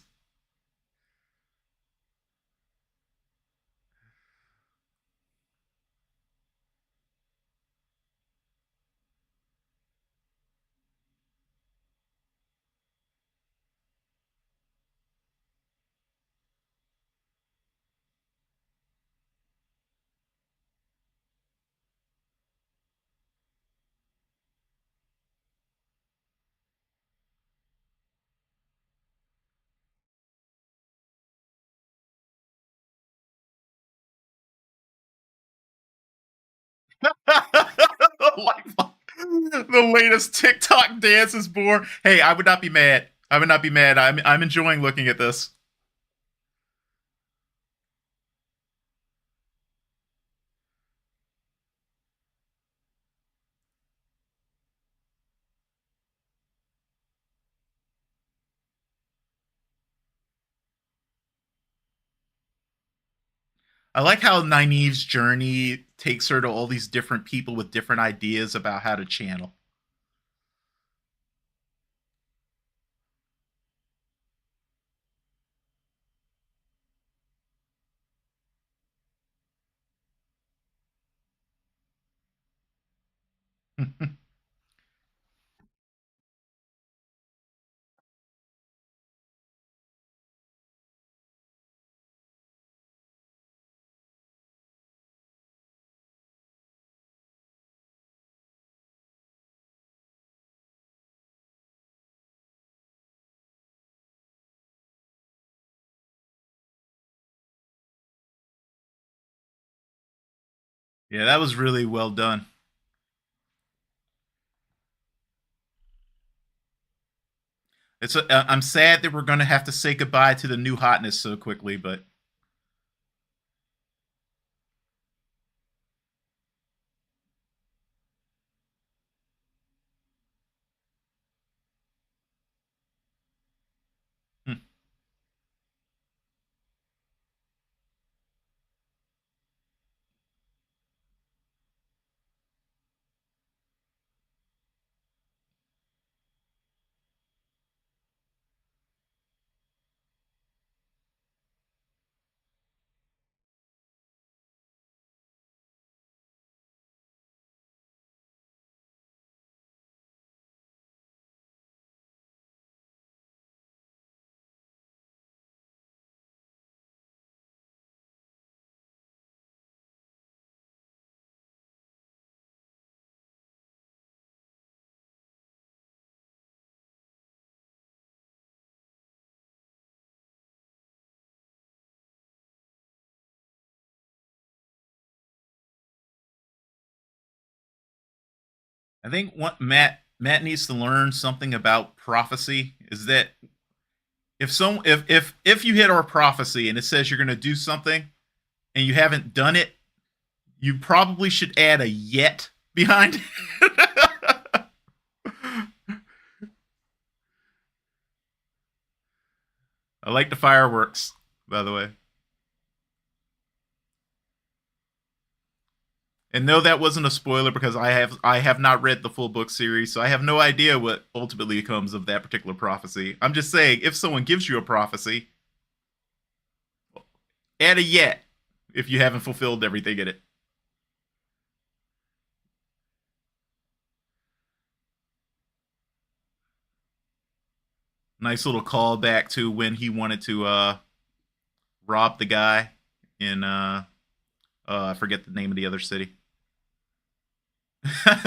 Like, the latest TikTok dance is born. Hey, I would not be mad. I would not be mad. I'm enjoying looking at this. I like how Nynaeve's journey takes her to all these different people with different ideas about how to channel. Yeah, that was really well done. I'm sad that we're going to have to say goodbye to the new hotness so quickly, but hmm. I think what Matt needs to learn something about prophecy is that if you hit our prophecy and it says you're going to do something and you haven't done it, you probably should add a yet behind it. I like the fireworks, by the way. And no, that wasn't a spoiler because I have not read the full book series, so I have no idea what ultimately comes of that particular prophecy. I'm just saying, if someone gives you a prophecy, add a yet if you haven't fulfilled everything in it. Nice little callback to when he wanted to rob the guy in I forget the name of the other city.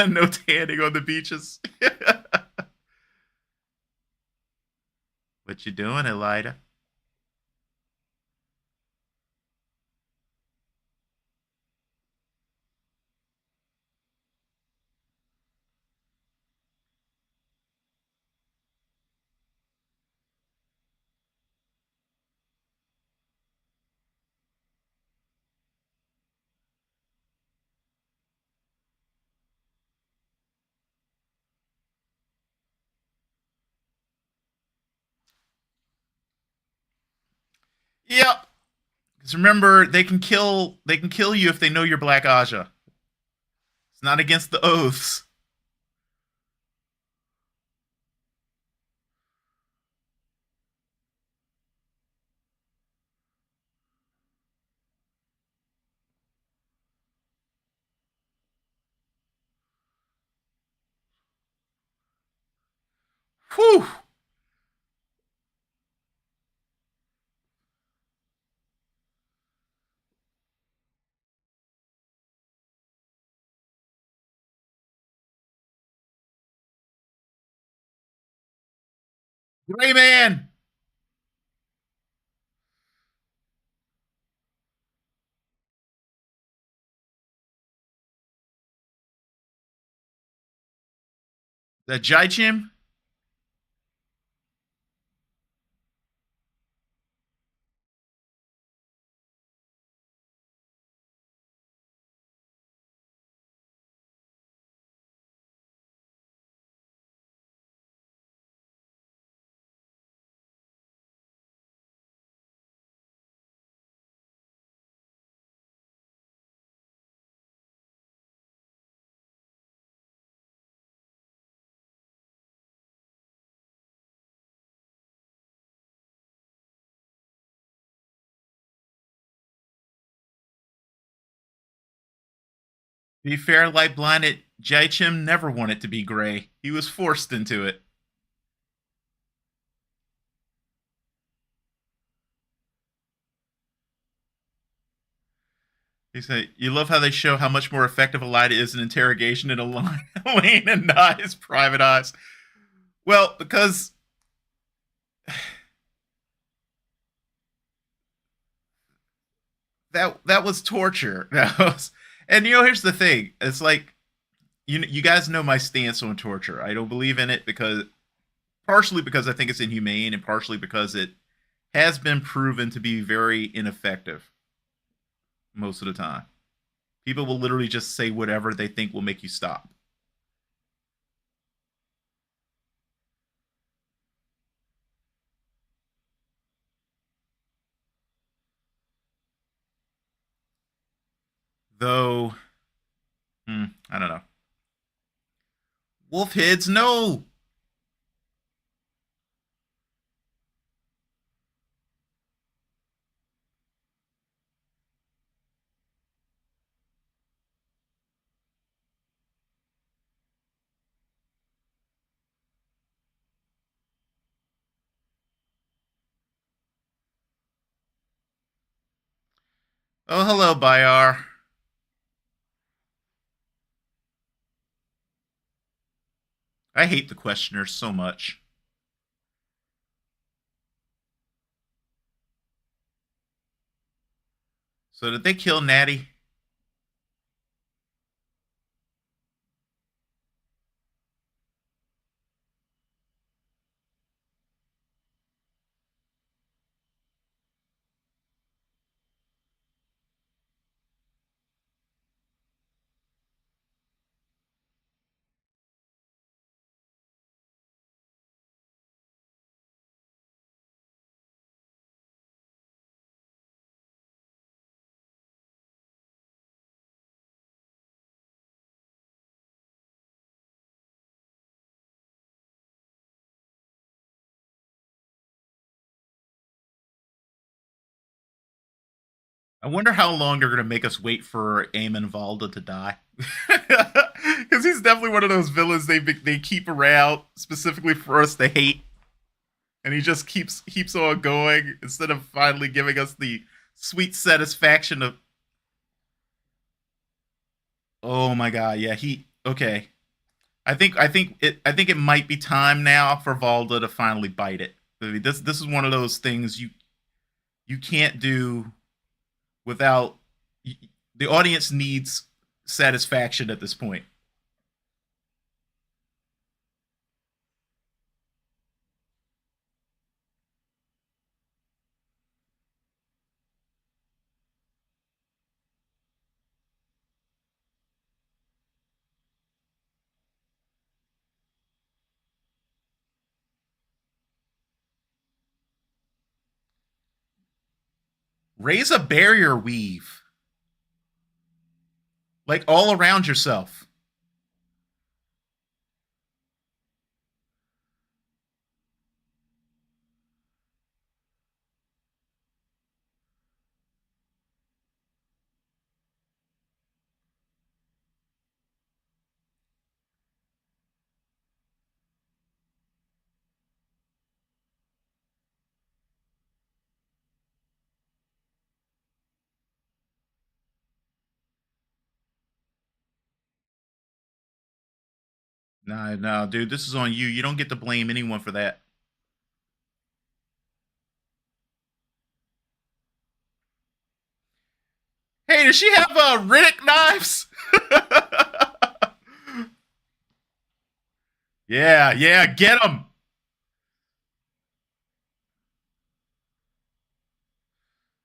No tanning on the beaches. What you doing, Elida? Yep. Because remember, they can kill you if they know you're Black Aja. It's not against the oaths. Whew. Gray man. The Jaichim. To be fair, light blinded Jaichim never wanted to be gray. He was forced into it. He said, "You love how they show how much more effective a light is in interrogation in a lane and not his private eyes." Well, because that was torture. And here's the thing: it's like you guys know my stance on torture. I don't believe in it because partially because I think it's inhumane, and partially because it has been proven to be very ineffective most of the time. People will literally just say whatever they think will make you stop. Though, I don't know. Wolf heads, no. Oh, hello, Bayar. I hate the questioners so much. So did they kill Natty? I wonder how long they're gonna make us wait for Eamon Valda to die. Because he's definitely one of those villains they keep around specifically for us to hate, and he just keeps on going instead of finally giving us the sweet satisfaction of, oh my god, yeah, he okay. I think it might be time now for Valda to finally bite it. I mean, this is one of those things you can't do without the audience needs satisfaction at this point. Raise a barrier weave, like all around yourself. Nah, no, dude, this is on you. You don't get to blame anyone for that. Hey, does she have Riddick knives? Yeah, yeah, get him.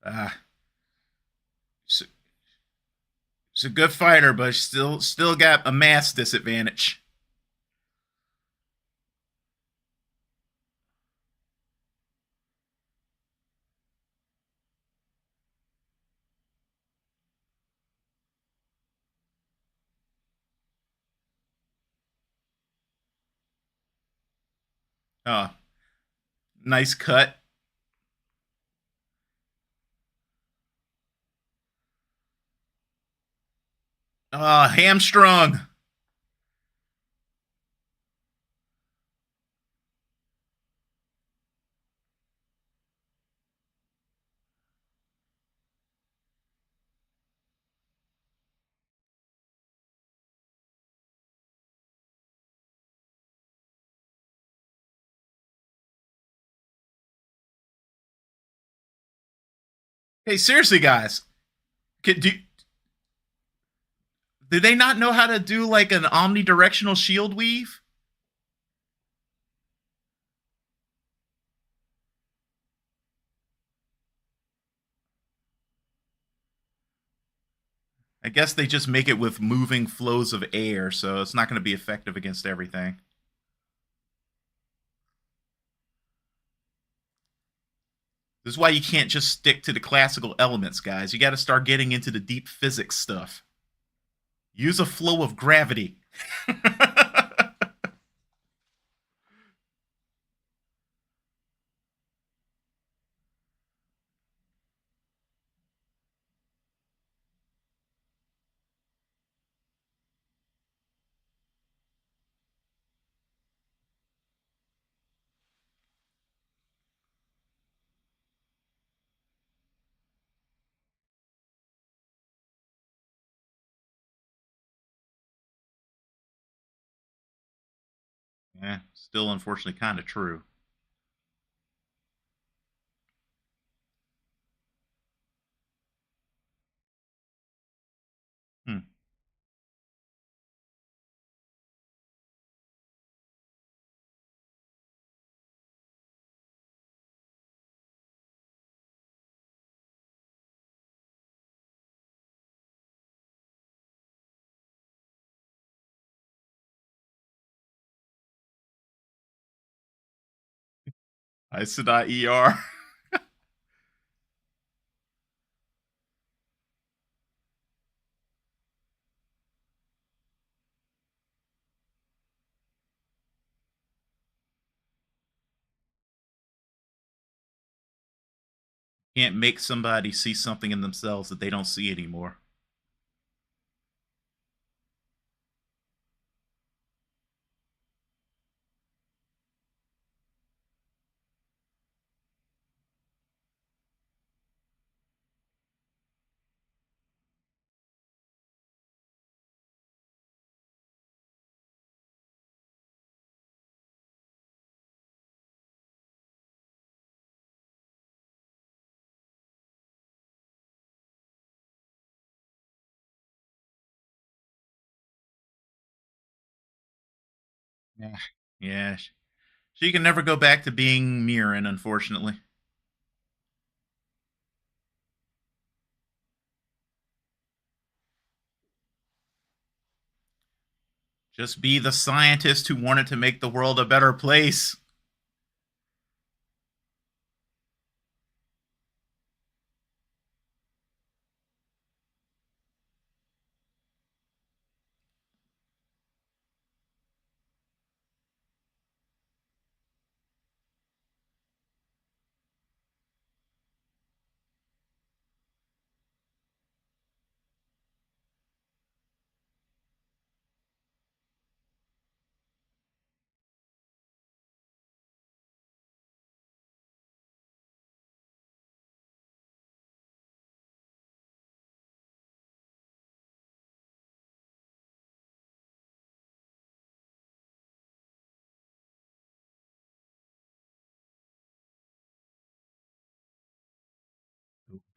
Uh, she's, she's a good fighter, but still got a mass disadvantage. Uh, nice cut. Hamstrung. Hey, seriously, guys, can, do they not know how to do like an omnidirectional shield weave? I guess they just make it with moving flows of air, so it's not going to be effective against everything. This is why you can't just stick to the classical elements, guys. You got to start getting into the deep physics stuff. Use a flow of gravity. Yeah, still unfortunately kind of true. Hmm. I said ER. Can't make somebody see something in themselves that they don't see anymore. Yeah. Yeah. She can never go back to being Mirren, unfortunately. Just be the scientist who wanted to make the world a better place.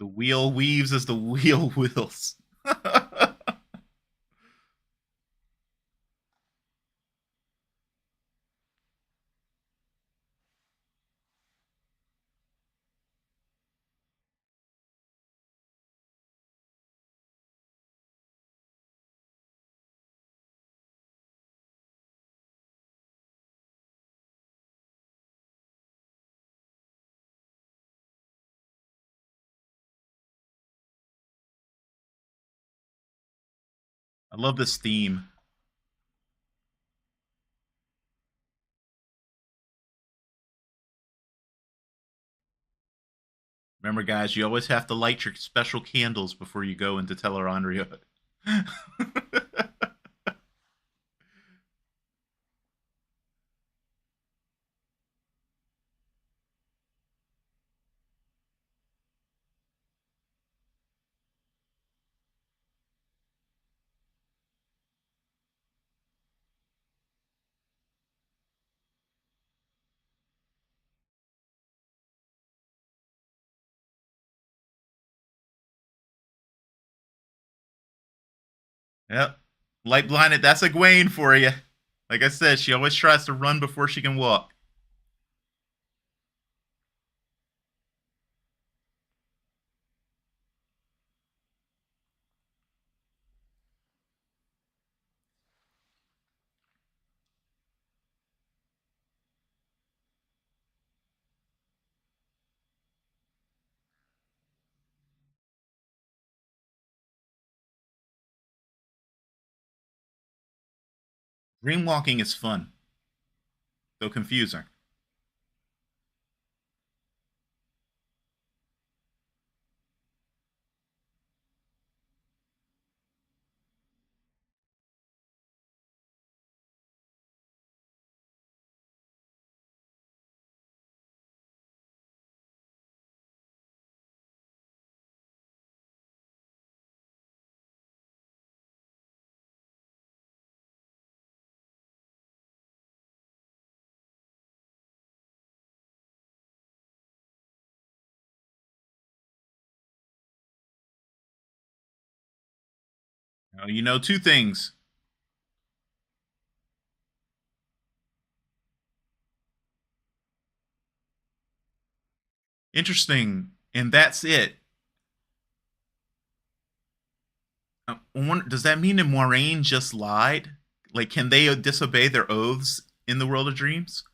The wheel weaves as the wheel wills. I love this theme. Remember, guys, you always have to light your special candles before you go into Tel'aran'rhiod. Yep. Light blinded, that's Egwene for you. Like I said, she always tries to run before she can walk. Dreamwalking is fun, though confusing. Now, you know two things. Interesting, and that's it. Does that mean that Moraine just lied? Like, can they disobey their oaths in the world of dreams?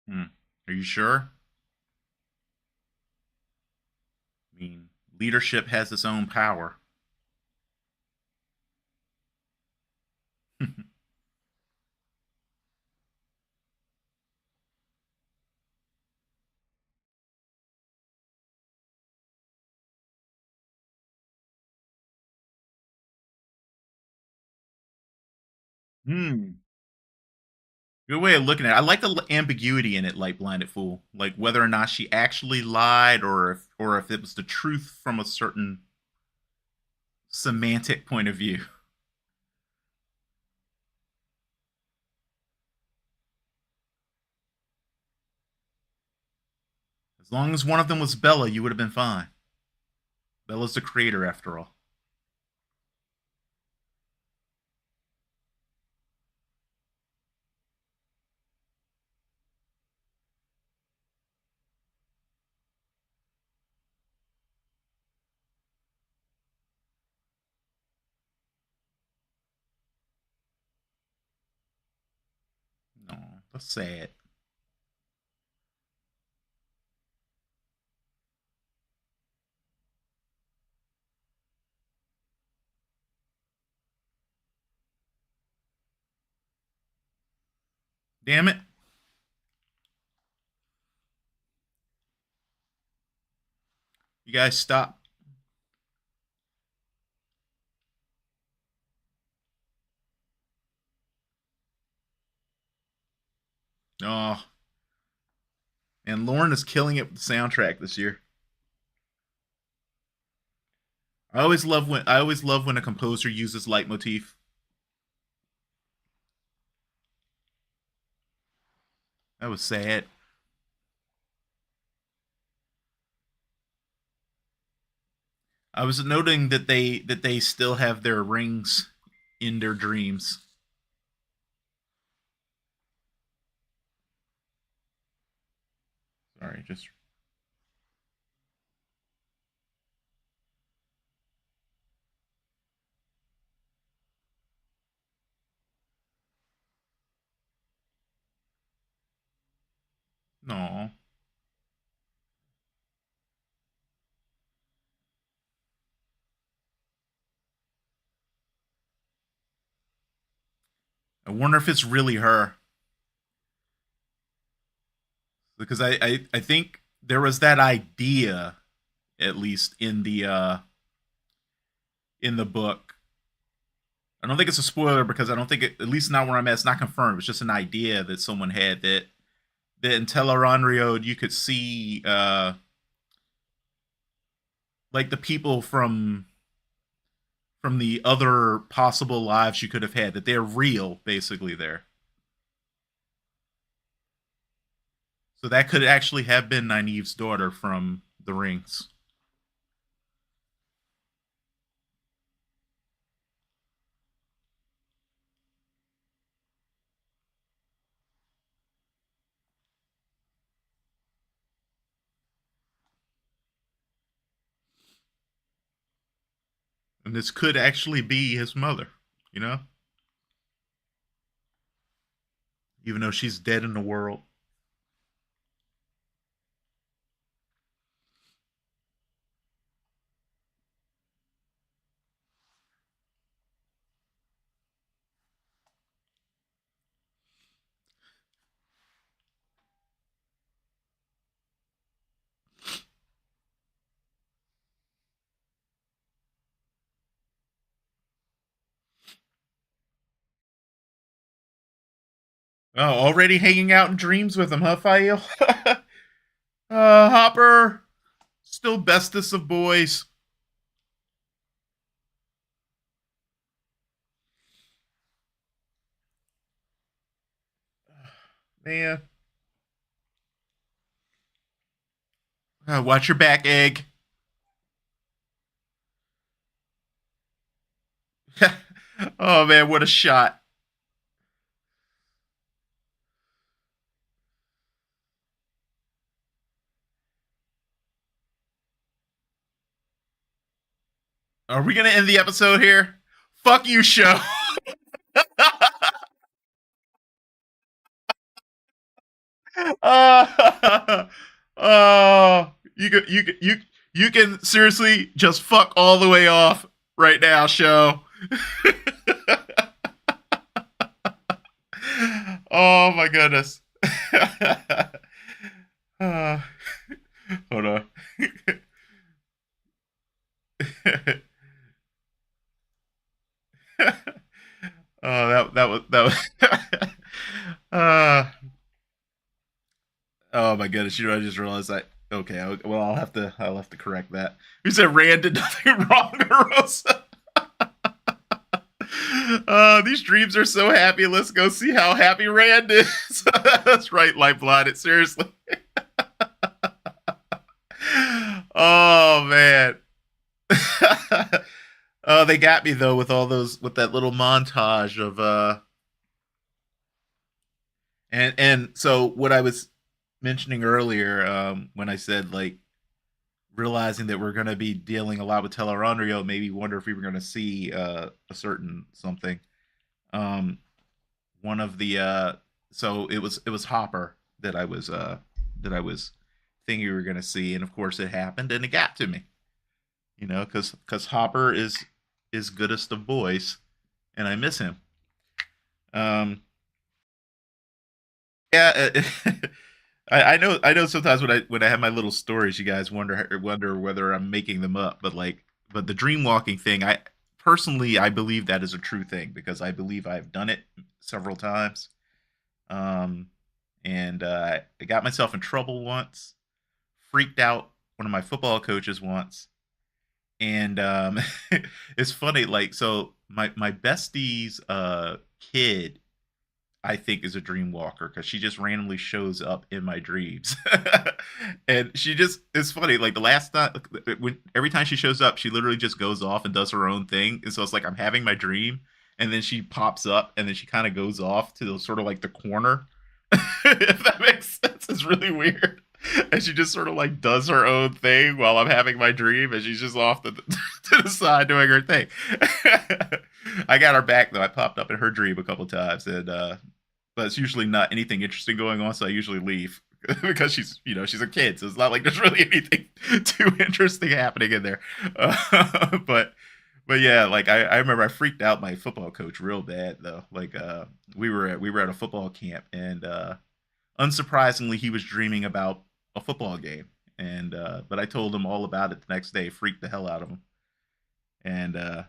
Hmm. Are you sure? I mean, leadership has its own power. Hmm. Good way of looking at it. I like the ambiguity in it, like Blinded Fool, like whether or not she actually lied, or if it was the truth from a certain semantic point of view. As long as one of them was Bella, you would have been fine. Bella's the creator, after all. No, that's sad. Damn it. guys stop. Oh, and Lauren is killing it with the soundtrack this year. I always love when a composer uses leitmotif. That was sad. I was noting that they still have their rings in their dreams. Sorry, just no. I wonder if it's really her because I think there was that idea at least in the book. I don't think it's a spoiler because I don't think it, at least not where I'm at. It's not confirmed. It's just an idea that someone had that in Tel'aran'rhiod you could see like the people from the other possible lives you could have had that they're real basically there. So that could actually have been Nynaeve's daughter from the rings. And this could actually be his mother, you know, even though she's dead in the world. Oh, already hanging out in dreams with him, huh, Fael? Hopper, still bestest of boys. Man, watch your back, Egg. Oh man, what a shot! Are we gonna end the episode here? Fuck you, show. uh, you can seriously just fuck all the way off right now, show. Oh my goodness. uh, hold on. Oh, that was. uh, oh my goodness! You know, I just realized that. Okay, well, I'll have to correct that. Who said Rand did nothing wrong, Rosa? These dreams are so happy. Let's go see how happy Rand is. That's right, Lifeline. Seriously. Oh man. Oh, they got me though with all those with that little montage of and so what I was mentioning earlier when I said like realizing that we're going to be dealing a lot with Tel'aran'rhiod made me wonder if we were going to see a certain something. Um, one of the so it was Hopper that I was thinking we were going to see, and of course it happened, and it got to me. You know, because Hopper is goodest of boys, and I miss him. Um, yeah, I know sometimes when I have my little stories, you guys wonder whether I'm making them up, but the dream walking thing, I personally I believe that is a true thing because I believe I've done it several times. Um, and I got myself in trouble once, freaked out one of my football coaches once, and it's funny. Like, so my bestie's kid, I think, is a dream walker because she just randomly shows up in my dreams, and she just it's funny. Like the last time, when every time she shows up, she literally just goes off and does her own thing, and so it's like I'm having my dream, and then she pops up, and then she kind of goes off to the, sort of like the corner. If that makes sense, it's really weird. And she just sort of like does her own thing while I'm having my dream, and she's just off to the side doing her thing. I got her back though. I popped up in her dream a couple times, and but it's usually not anything interesting going on, so I usually leave because she's a kid, so it's not like there's really anything too interesting happening in there. But yeah, like I remember I freaked out my football coach real bad though. Like we were at a football camp, and unsurprisingly he was dreaming about a football game, and but I told him all about it the next day, freaked the hell out of him, and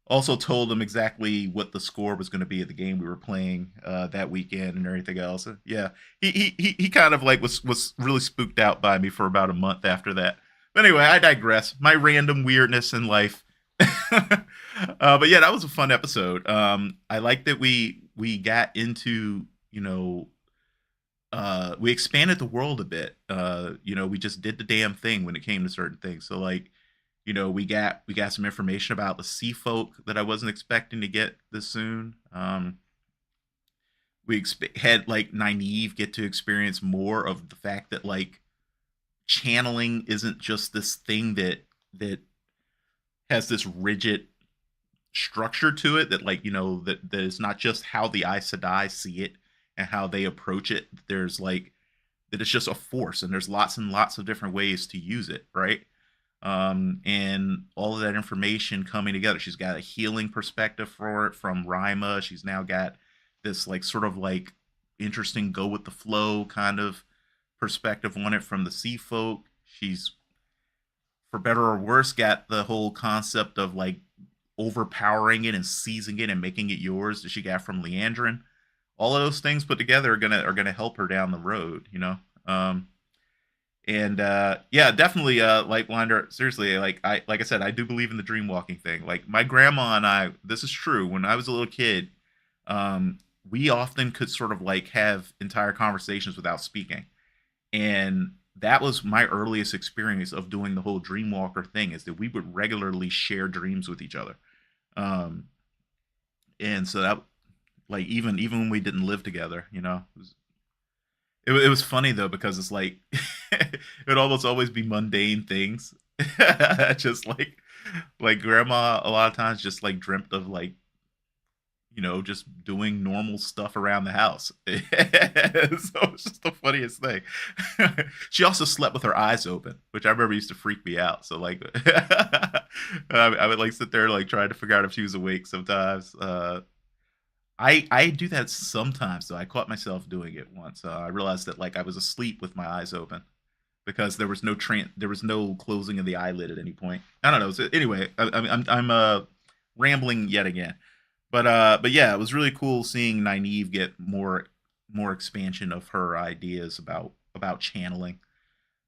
also told him exactly what the score was going to be of the game we were playing that weekend and everything else. Yeah, he kind of like was really spooked out by me for about a month after that. But anyway, I digress. My random weirdness in life. But yeah, that was a fun episode. I like that we got into we expanded the world a bit. We just did the damn thing when it came to certain things. So like, we got some information about the sea folk that I wasn't expecting to get this soon. Had like Nynaeve get to experience more of the fact that like channeling isn't just this thing that has this rigid structure to it, that like that it's not just how the Aes Sedai see it and how they approach it. There's like that it's just a force, and there's lots and lots of different ways to use it, right? And all of that information coming together. She's got a healing perspective for it from Rima. She's now got this like sort of like interesting go with the flow kind of perspective on it from the sea folk. She's, for better or worse, got the whole concept of like overpowering it and seizing it and making it yours that she got from Leandrin. All of those things put together are gonna help her down the road. And yeah, definitely like Blinder, seriously, like I said, I do believe in the dream walking thing. Like my grandma and I, this is true. When I was a little kid, we often could sort of like have entire conversations without speaking. And that was my earliest experience of doing the whole dreamwalker thing, is that we would regularly share dreams with each other. Um, and so that, like, even when we didn't live together, it was funny though because it's like it would almost always be mundane things, just like grandma a lot of times just like dreamt of like just doing normal stuff around the house. So it's just the funniest thing. She also slept with her eyes open, which I remember used to freak me out. So like, I would like sit there like trying to figure out if she was awake sometimes. I do that sometimes, though. I caught myself doing it once. I realized that like I was asleep with my eyes open because there was no closing of the eyelid at any point. I don't know. So anyway, I'm rambling yet again. But yeah, it was really cool seeing Nynaeve get more expansion of her ideas about channeling.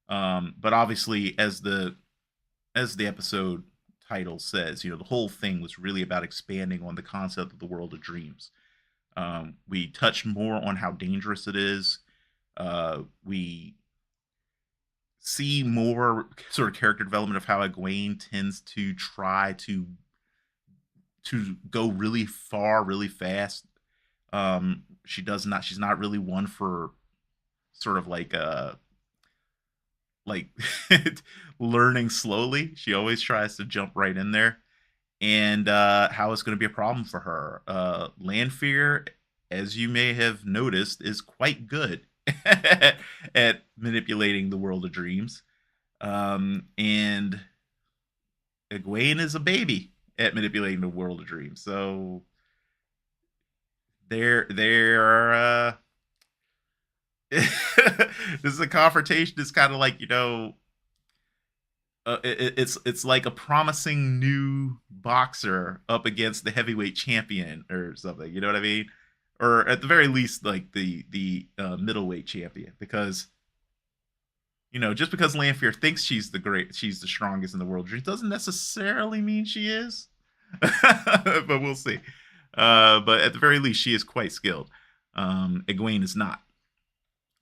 But obviously, as the episode title says, the whole thing was really about expanding on the concept of the world of dreams. We touched more on how dangerous it is. We see more sort of character development of how Egwene tends to try to go really far, really fast. She's not really one for sort of like learning slowly. She always tries to jump right in there, and how it's going to be a problem for her. Lanfear, as you may have noticed, is quite good at manipulating the world of dreams. And Egwene is a baby at manipulating the world of dreams. So they're this is a confrontation. It's kind of like, it's like a promising new boxer up against the heavyweight champion or something. You know what I mean? Or at the very least, like the middleweight champion, because just because Lanfear thinks she's the strongest in the world, it doesn't necessarily mean she is. But we'll see. But at the very least, she is quite skilled. Egwene is not.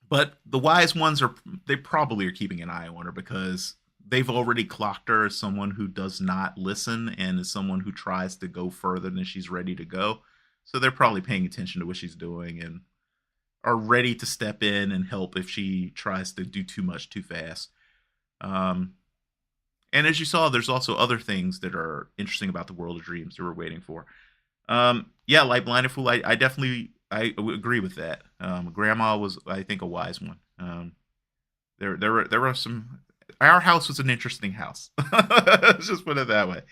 But the wise ones they probably are keeping an eye on her because they've already clocked her as someone who does not listen and is someone who tries to go further than she's ready to go. So they're probably paying attention to what she's doing and are ready to step in and help if she tries to do too much too fast. Um, and as you saw, there's also other things that are interesting about the World of Dreams that we're waiting for. Yeah, like Blinded Fool, I definitely I agree with that. Grandma was, I think, a wise one. There were some. Our house was an interesting house. Let's just put it that way.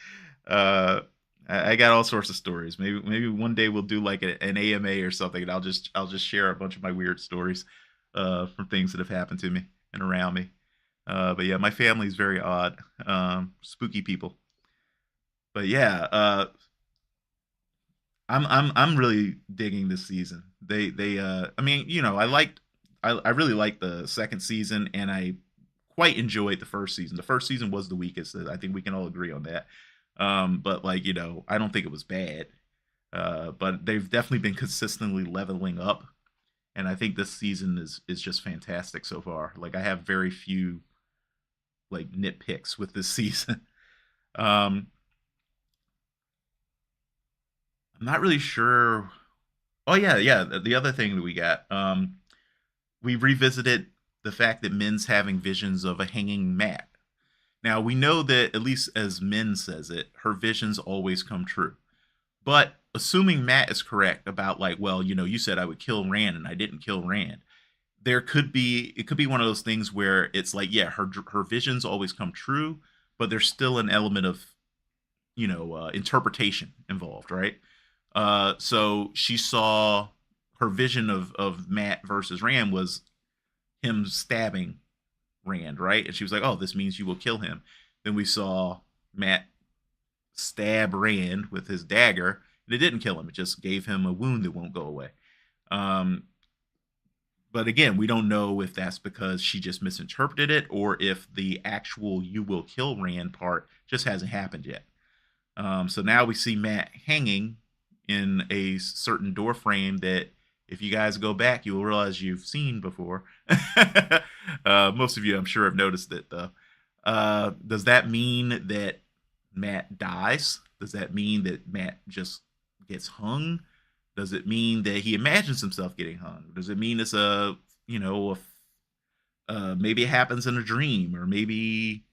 Uh, I got all sorts of stories. Maybe one day we'll do like an AMA or something, and I'll just share a bunch of my weird stories from things that have happened to me and around me. But yeah, my family's very odd, spooky people. But yeah, I'm really digging this season. I mean, I really liked the second season, and I quite enjoyed the first season. The first season was the weakest. I think we can all agree on that. But like, I don't think it was bad. But they've definitely been consistently leveling up, and I think this season is just fantastic so far. Like, I have very few like nitpicks with this season. Um, I'm not really sure. Oh yeah, yeah. The other thing that we got, we revisited the fact that Min's having visions of a hanging Mat. Now we know that at least as Min says it, her visions always come true. But assuming Mat is correct about like, well, you said I would kill Rand and I didn't kill Rand. It could be one of those things where it's like, yeah, her visions always come true, but there's still an element of interpretation involved, right? So she saw her vision of Mat versus Rand was him stabbing Rand, right? And she was like, "Oh, this means you will kill him." Then we saw Mat stab Rand with his dagger, and it didn't kill him; it just gave him a wound that won't go away. Um, but again, we don't know if that's because she just misinterpreted it or if the actual "you will kill Rand" part just hasn't happened yet. So now we see Mat hanging in a certain door frame that, if you guys go back, you will realize you've seen before. Most of you, I'm sure, have noticed it, though. Does that mean that Mat dies? Does that mean that Mat just gets hung? Does it mean that he imagines himself getting hung? Does it mean it's maybe it happens in a dream, or maybe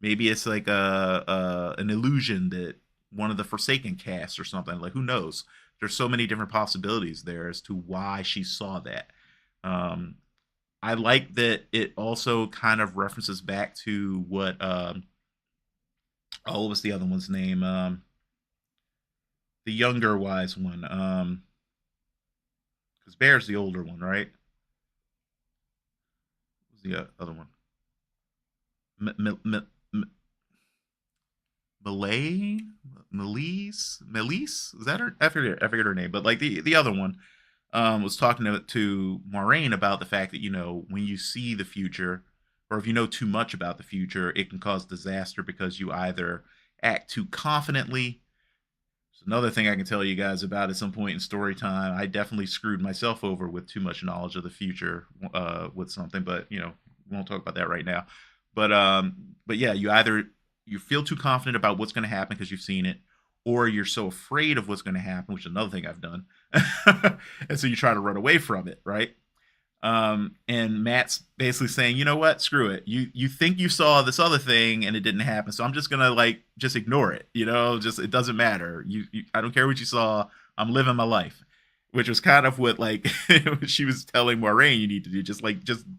it's like an illusion that one of the Forsaken casts or something. Like, who knows? There's so many different possibilities there as to why she saw that. Um, I like that it also kind of references back to what what was the other one's name? The younger wise one. Because Bear's the older one, right? Who's the other one? M- M- M- M- Malay, Melise, is that her? I forget her name, but like the other one was talking to Moraine about the fact that when you see the future, or if you know too much about the future, it can cause disaster because you either act too confidently. It's another thing I can tell you guys about at some point in story time. I definitely screwed myself over with too much knowledge of the future with something, but we won't talk about that right now. But yeah, you feel too confident about what's going to happen because you've seen it, or you're so afraid of what's going to happen, which is another thing I've done, and so you try to run away from it, right? And Mat's basically saying, you know what, screw it. You think you saw this other thing and it didn't happen, so I'm just gonna like just ignore it. Just it doesn't matter. I don't care what you saw. I'm living my life, which was kind of what like she was telling Moraine you need to do. Just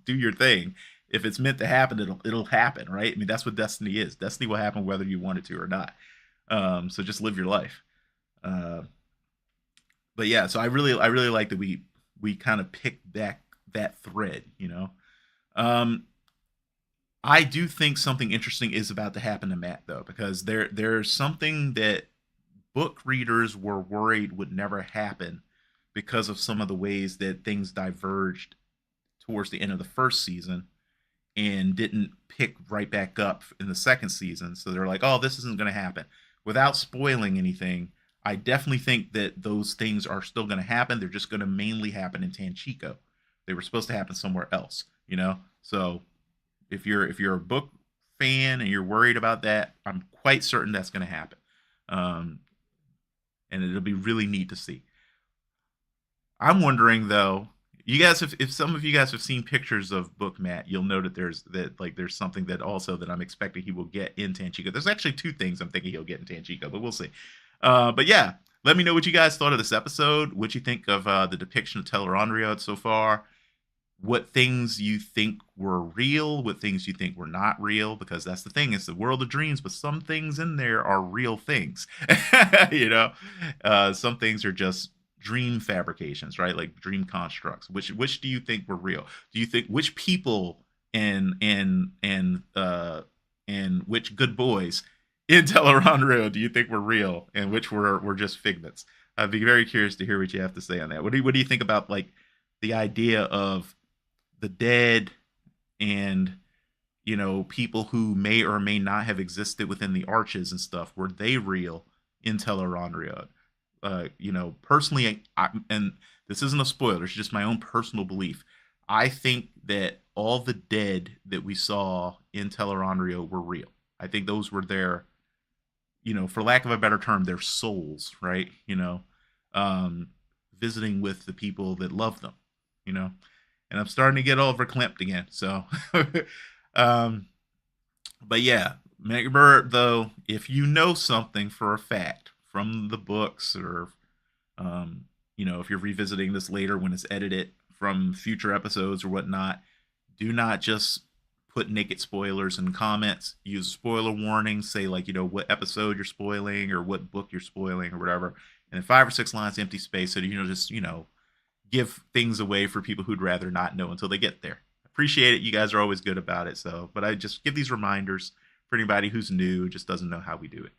do your thing. If it's meant to happen, it'll happen, right? I mean, that's what destiny is. Destiny will happen whether you want it to or not. So just live your life. Uh, but yeah, so I really like that we kind of picked back that thread, you know. Um, I do think something interesting is about to happen to Matt though, because there's something that book readers were worried would never happen because of some of the ways that things diverged towards the end of the first season and didn't pick right back up in the second season. So they're like, "Oh, this isn't going to happen." Without spoiling anything, I definitely think that those things are still going to happen. They're just going to mainly happen in Tanchico. They were supposed to happen somewhere else, you know. So if you're a book fan and you're worried about that, I'm quite certain that's going to happen, um, and it'll be really neat to see. I'm wondering though, you guys, if some of you guys have seen pictures of Book Matt, you'll know that there's something that also that I'm expecting he will get in Tanchico. There's actually two things I'm thinking he'll get in Tanchico, but we'll see. But yeah, let me know what you guys thought of this episode. What you think of the depiction of Tel'aran'rhiod so far. What things you think were real, what things you think were not real, because that's the thing, it's the world of dreams, but some things in there are real things. you know, some things are just dream fabrications, right? Like dream constructs. Which do you think were real? Do you think which people and which good boys in Tel'aran'rhiod do you think were real, and which were just figments? I'd be very curious to hear what you have to say on that. What do you think about like the idea of the dead and people who may or may not have existed within the arches and stuff, were they real in Tel'aran'rhiod? Personally, and this isn't a spoiler, it's just my own personal belief. I think that all the dead that we saw in Tel'aran'rhiod were real. I think those were their, for lack of a better term, their souls, right? Um, Visiting with the people that love them, you know and I'm starting to get all verklempt again. So, um, but yeah, Megbert, though, if you know something for a fact from the books, or if you're revisiting this later when it's edited from future episodes or whatnot, do not just put naked spoilers in comments. Use spoiler warnings. Say like what episode you're spoiling or what book you're spoiling or whatever, and then 5 or 6 lines empty space so that just give things away for people who'd rather not know until they get there. Appreciate it. You guys are always good about it. So, but I just give these reminders for anybody who's new, just doesn't know how we do it.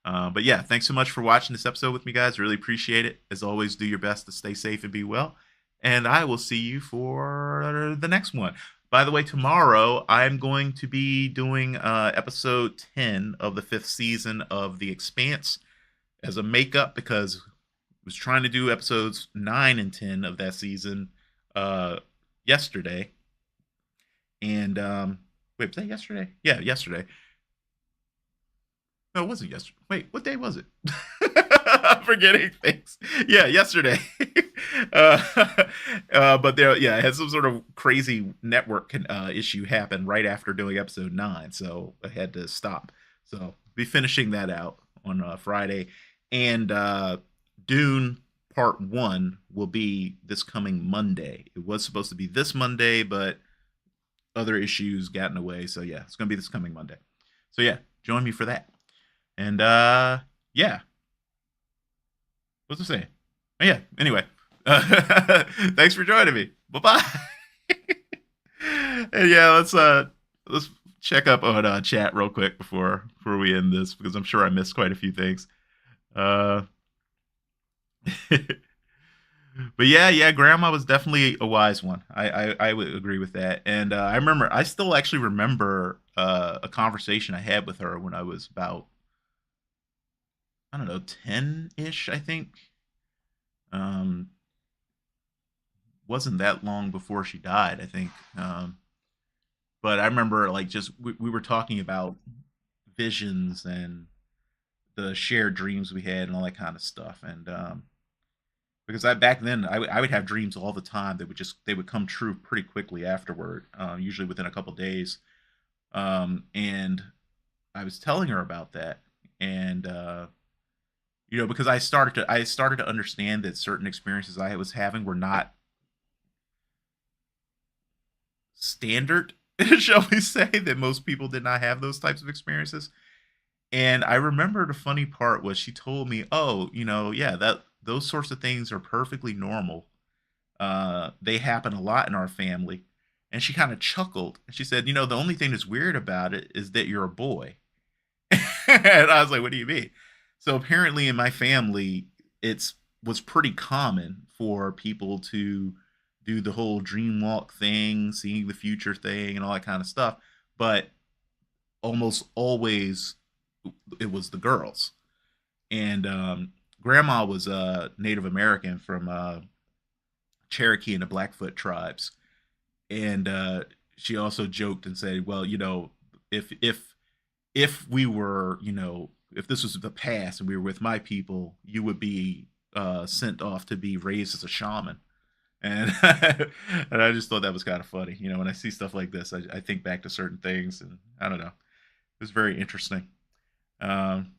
But yeah, thanks so much for watching this episode with me, guys. Really appreciate it. As always, do your best to stay safe and be well. And I will see you for the next one. By the way, tomorrow I'm going to be doing episode 10 of the 5th season of The Expanse as a makeup, because was trying to do episodes 9 and 10 of that season yesterday. And wait, was that yesterday? Yeah, yesterday. No, it wasn't yesterday. Wait, what day was it? I'm forgetting things. Yeah, yesterday. But there, yeah, I had some sort of crazy network issue happen right after doing episode 9, so I had to stop. So be finishing that out on Friday, and Dune Part 1 will be this coming Monday. It was supposed to be this Monday, but other issues got in the way. So yeah, it's going to be this coming Monday. So yeah, join me for that. And yeah. What's I saying? Oh, yeah, anyway. Thanks for joining me. Bye-bye. And yeah, let's check up on chat real quick before we end this, because I'm sure I missed quite a few things. But yeah, grandma was definitely a wise one. I would agree with that. And I still actually remember a conversation I had with her when I was about, I don't know, 10-ish, I think. Um, wasn't that long before she died, I think. But I remember like just we were talking about visions and the shared dreams we had and all that kind of stuff. And because back then I would have dreams all the time that they would come true pretty quickly afterward, usually within a couple days. And I was telling her about that, and because I started to understand that certain experiences I was having were not standard, shall we say, that most people did not have those types of experiences. And I remember the funny part was she told me, "Oh, yeah, that those sorts of things are perfectly normal. They happen a lot in our family. And she kind of chuckled. And she said, the only thing that's weird about it is that you're a boy. And I was like, what do you mean? So apparently in my family, it's was pretty common for people to do the whole dream walk thing, seeing the future thing, and all that kind of stuff. But almost always it was the girls. And grandma was a Native American from Cherokee and the Blackfoot tribes. And she also joked and said, well, if we were, if this was the past and we were with my people, you would be sent off to be raised as a shaman. And and I just thought that was kind of funny. When I see stuff like this, I think back to certain things, and I don't know. It was very interesting. Um,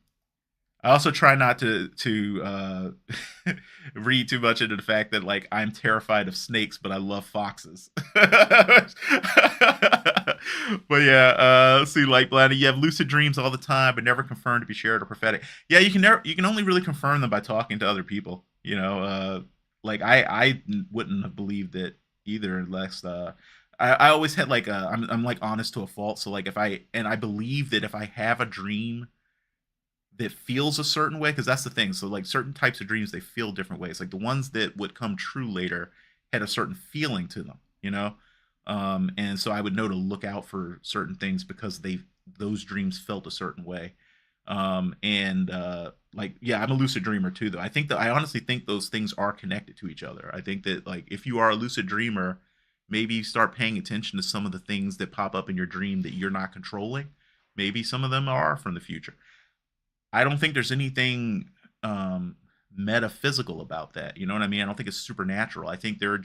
I also try not to read too much into the fact that like I'm terrified of snakes, but I love foxes. But yeah, let's see, like Blandy, you have lucid dreams all the time, but never confirmed to be shared or prophetic. Yeah, you can only really confirm them by talking to other people. Like I wouldn't have believed it either unless I always had like I'm like honest to a fault. So like if I believe that if I have a dream that feels a certain way, because that's the thing. So like certain types of dreams, they feel different ways. Like the ones that would come true later had a certain feeling to them. And so I would know to look out for certain things because those dreams felt a certain way. And like yeah, I'm a lucid dreamer too, though. I honestly think those things are connected to each other. I think that like if you are a lucid dreamer, maybe you start paying attention to some of the things that pop up in your dream that you're not controlling. Maybe some of them are from the future. I don't think there's anything metaphysical about that. You know what I mean? I don't think it's supernatural. I think there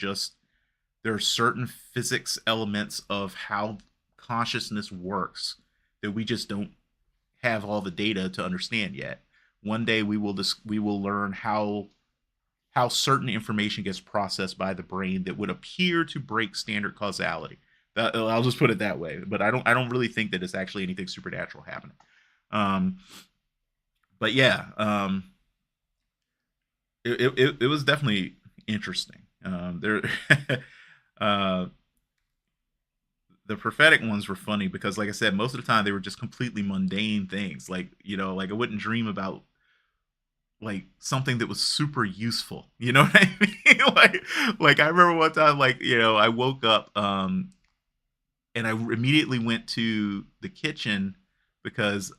are certain physics elements of how consciousness works that we just don't have all the data to understand yet. One day we will learn how certain information gets processed by the brain that would appear to break standard causality. I'll just put it that way. But I don't really think that it's actually anything supernatural happening. Um, but yeah, it was definitely interesting. There, uh, the prophetic ones were funny because, like I said, most of the time they were just completely mundane things. Like like I wouldn't dream about like something that was super useful. You know what I mean? Like I remember one time, like I woke up and I immediately went to the kitchen because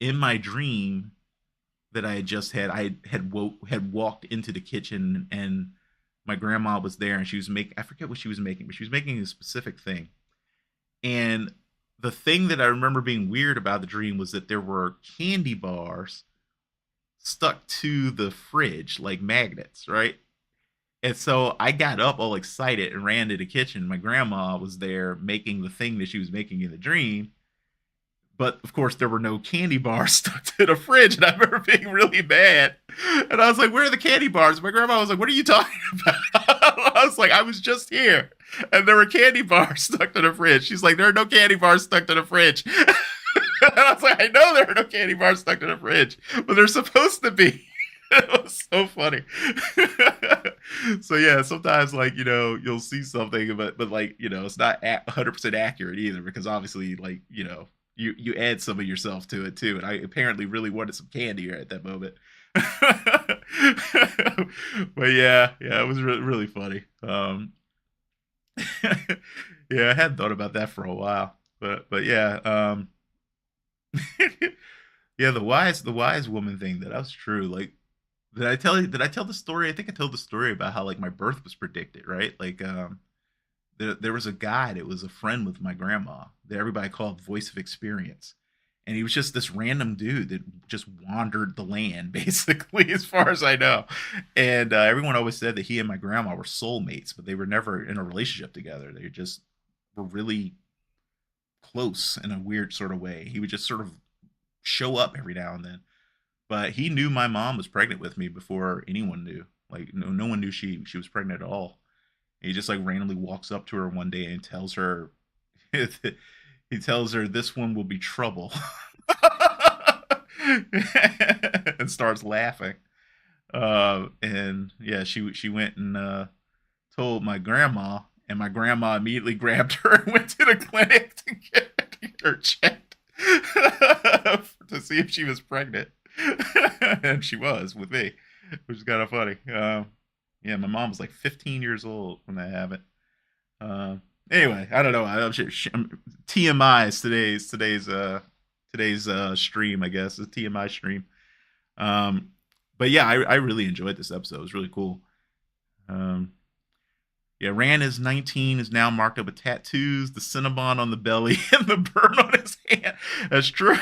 in my dream that I had just had, I had walked into the kitchen and my grandma was there and she was making, I forget what she was making, but she was making a specific thing. And the thing that I remember being weird about the dream was that there were candy bars stuck to the fridge like magnets, right? And so I got up all excited and ran to the kitchen. My grandma was there making the thing that she was making in the dream. But of course, there were no candy bars stuck to the fridge, and I remember being really mad. And I was like, "Where are the candy bars?" My grandma was like, "What are you talking about?" I was like, "I was just here, and there were candy bars stuck to the fridge." She's like, "There are no candy bars stuck to the fridge." And I was like, "I know there are no candy bars stuck to the fridge, but they're supposed to be." It was so funny. So yeah, sometimes like you'll see something, but like it's not 100% accurate either because obviously like you add some of yourself to it too. And I apparently really wanted some candy at that moment. But yeah, it was really funny. Yeah, I hadn't thought about that for a while, but yeah, yeah, the wise woman thing that was true. Like, did I tell the story? I think I told the story about how like my birth was predicted, right? Like, there was a guy that was a friend with my grandma that everybody called Voice of Experience. And he was just this random dude that just wandered the land, basically, as far as I know. And everyone always said that he and my grandma were soulmates, but they were never in a relationship together. They just were really close in a weird sort of way. He would just sort of show up every now and then. But he knew my mom was pregnant with me before anyone knew. Like no one knew she was pregnant at all. He just like randomly walks up to her one day and tells her he tells her this one will be trouble. And starts laughing. And yeah, she went and told my grandma, and my grandma immediately grabbed her and went to the clinic to get her checked to see if she was pregnant. And she was with me, which is kind of funny. Yeah, my mom was like 15 years old when that happened. Anyway, I don't know. I'm sure TMI is today's stream. I guess it's TMI stream. Um, but yeah, I really enjoyed this episode. It was really cool. Um, yeah, Rand is 19, is now marked up with tattoos, the Cinnabon on the belly, and the burn on his hand. That's true.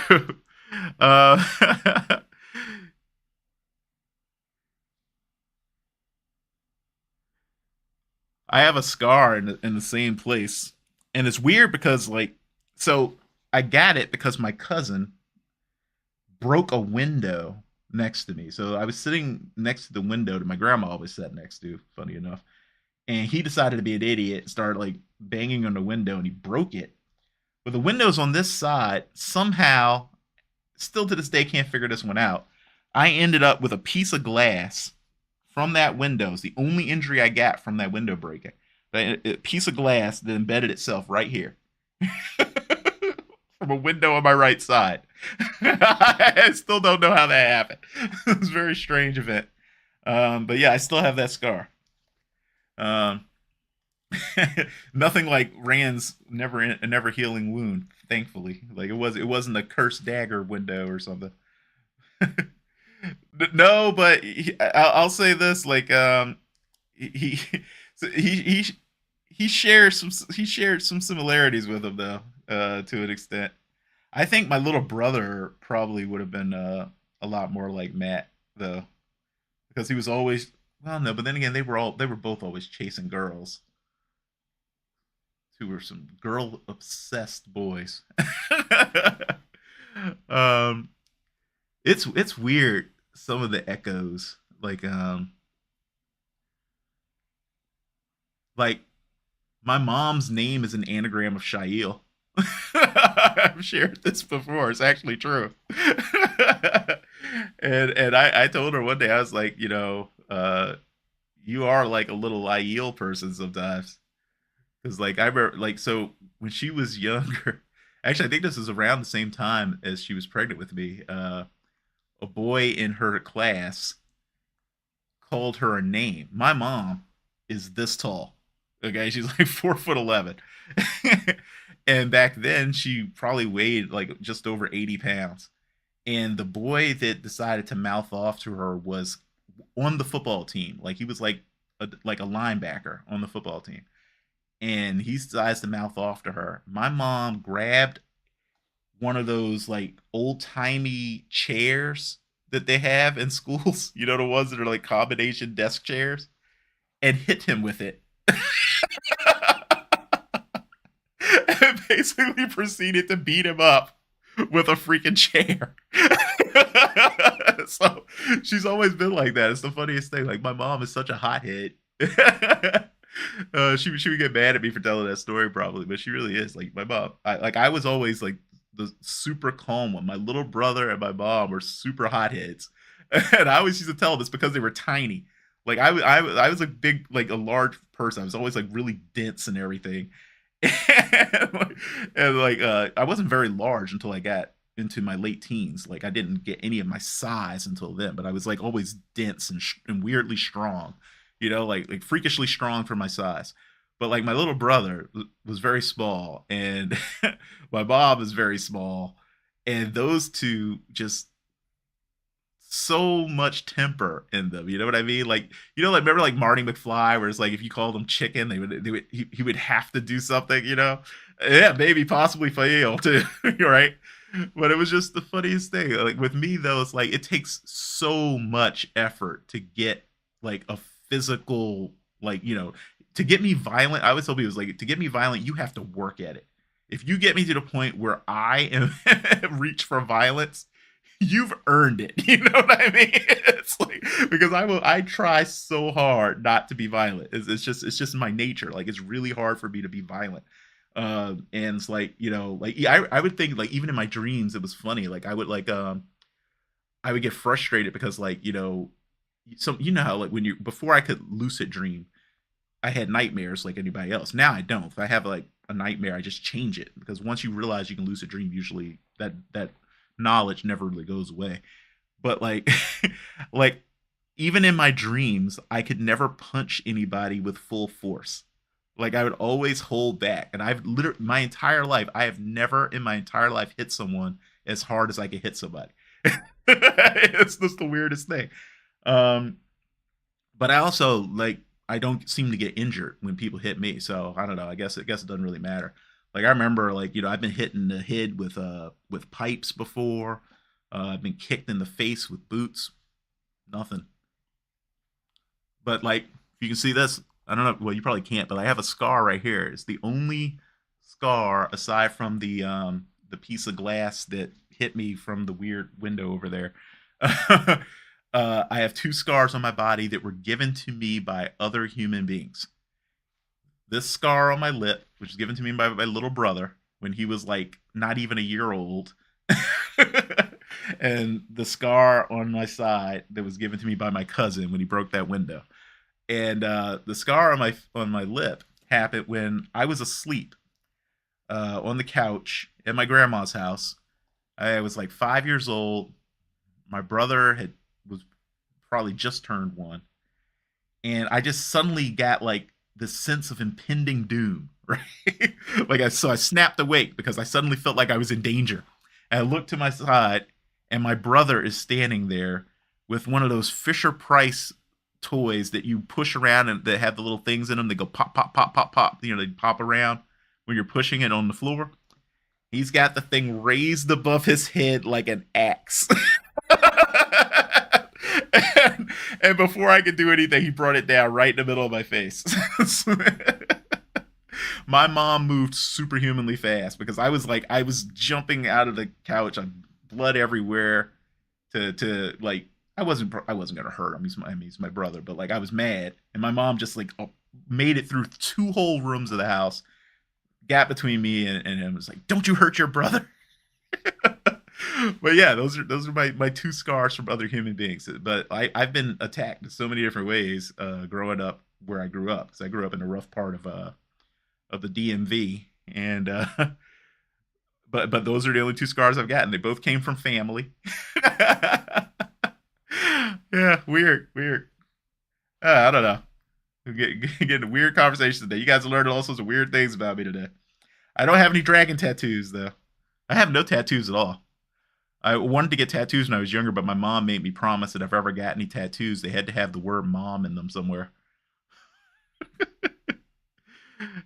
Uh, I have a scar in the same place, and it's weird because so I got it because my cousin broke a window next to me. So I was sitting next to the window that my grandma always sat next to. Funny enough, and he decided to be an idiot and started like banging on the window, and he broke it. But the windows on this side somehow, still to this day, can't figure this one out. I ended up with a piece of glass from that window. It's the only injury I got from that window breaking. A piece of glass that embedded itself right here from a window on my right side. I still don't know how that happened. It was a very strange event. But yeah, I still have that scar. Um, Nothing like Rand's never healing wound. Thankfully, like it wasn't a cursed dagger window or something. No, but I'll say this: like he so he shared some similarities with him though, to an extent. I think my little brother probably would have been a lot more like Matt though, because he was always, well, no, but then again, they were both always chasing girls. Two were some girl obsessed boys. um, it's weird, some of the echoes, like my mom's name is an anagram of Shail. I've shared this before. It's actually true. And I told her one day, I was like, you are like a little Aiel person sometimes. Because like I remember, like, so when she was younger, actually I think this is around the same time as she was pregnant with me. A boy in her class called her a name. My mom is this tall. Okay, she's like 4'11", and back then she probably weighed like just over 80 pounds. And the boy that decided to mouth off to her was on the football team. Like he was like a linebacker on the football team, and he decides to mouth off to her. My mom grabbed one of those like old timey chairs that they have in schools, the ones that are like combination desk chairs, and hit him with it. And basically proceeded to beat him up with a freaking chair. So she's always been like that. It's the funniest thing. Like my mom is such a hothead. She would get mad at me for telling that story probably, but she really is like my mom. I was always like the super calm one. My little brother and my mom were super hotheads, and I always used to tell them it's because they were tiny. Like I was a big, like a large person. I was always like really dense and everything, and I wasn't very large until I got into my late teens. Like I didn't get any of my size until then, but I was like always dense and weirdly strong, like freakishly strong for my size. But like my little brother was very small, and my mom is very small, and those two just so much temper in them. You know what I mean? Like, like remember like Marty McFly, where it's like if you called him chicken, he would have to do something. Yeah, maybe possibly fail too, right? But it was just the funniest thing. Like with me though, it's like it takes so much effort to get like a physical, like to get me violent. I always tell people, it was like, to get me violent, you have to work at it. If you get me to the point where I am reach for violence, you've earned it. You know what I mean? It's like, because I try so hard not to be violent. It's just my nature. Like it's really hard for me to be violent. And it's like, like I would think like even in my dreams it was funny. Like I would get frustrated because like, some how like when you before I could lucid dream, I had nightmares like anybody else. Now I don't. If I have like a nightmare, I just change it because once you realize you can lucid dream, usually that knowledge never really goes away. But like like even in my dreams, I could never punch anybody with full force. Like I would always hold back. And I've literally my entire life, I have never in my entire life hit someone as hard as I could hit somebody. It's just the weirdest thing. Um, but I also like I don't seem to get injured when people hit me. So I don't know. I guess it doesn't really matter. Like I remember like, I've been hit in the head with pipes before. I've been kicked in the face with boots. Nothing. But like if you can see this, I don't know, well you probably can't, but I have a scar right here. It's the only scar aside from the piece of glass that hit me from the weird window over there. I have two scars on my body that were given to me by other human beings. This scar on my lip, which was given to me by my little brother when he was like not even a year old, and the scar on my side that was given to me by my cousin when he broke that window. And the scar on my lip happened when I was asleep on the couch at my grandma's house. I was like 5 years old. My brother was probably just turned one, and I just suddenly got like this sense of impending doom, right? So I snapped awake because I suddenly felt like I was in danger. And I looked to my side, and my brother is standing there with one of those Fisher Price toys that you push around and that have the little things in them that go pop, pop, pop, pop, pop. They pop around when you're pushing it on the floor. He's got the thing raised above his head like an axe. and before I could do anything, he brought it down right in the middle of my face. My mom moved superhumanly fast because I was jumping out of the couch, blood everywhere. Like I wasn't gonna hurt him. He's my brother, but like I was mad, and my mom just like made it through two whole rooms of the house, got between me and him, was like, "Don't you hurt your brother." But yeah, those are my two scars from other human beings. But I've been attacked in so many different ways growing up where I grew up, because I grew up in a rough part of the DMV, and but those are the only two scars I've gotten. They both came from family. Yeah, weird, weird. I don't know. Getting weird conversations today. You guys have learned all sorts of weird things about me today. I don't have any dragon tattoos though. I have no tattoos at all. I wanted to get tattoos when I was younger, but my mom made me promise that if I ever got any tattoos, they had to have the word "mom" in them somewhere.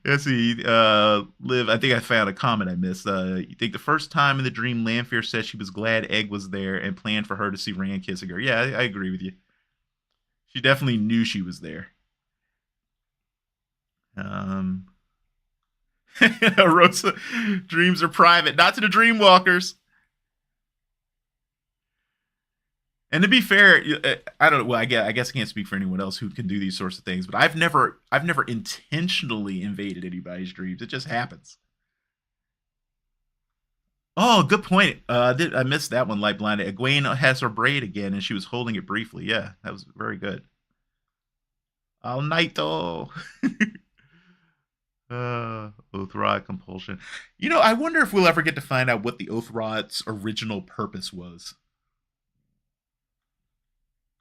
Let's see. Liv, I think I found a comment I missed. You think the first time in the dream, Lanfear said she was glad Egg was there and planned for her to see Rand kissing her. Yeah, I agree with you. She definitely knew she was there. Um, Rosa, dreams are private, not to the Dreamwalkers. And to be fair, I don't. Well, I guess I can't speak for anyone else who can do these sorts of things. But I've never intentionally invaded anybody's dreams. It just happens. Oh, good point. I missed that one. Light blinded. Egwene has her braid again, and she was holding it briefly. Yeah, that was very good. All night though. Oath compulsion. I wonder if we'll ever get to find out what the Oath original purpose was.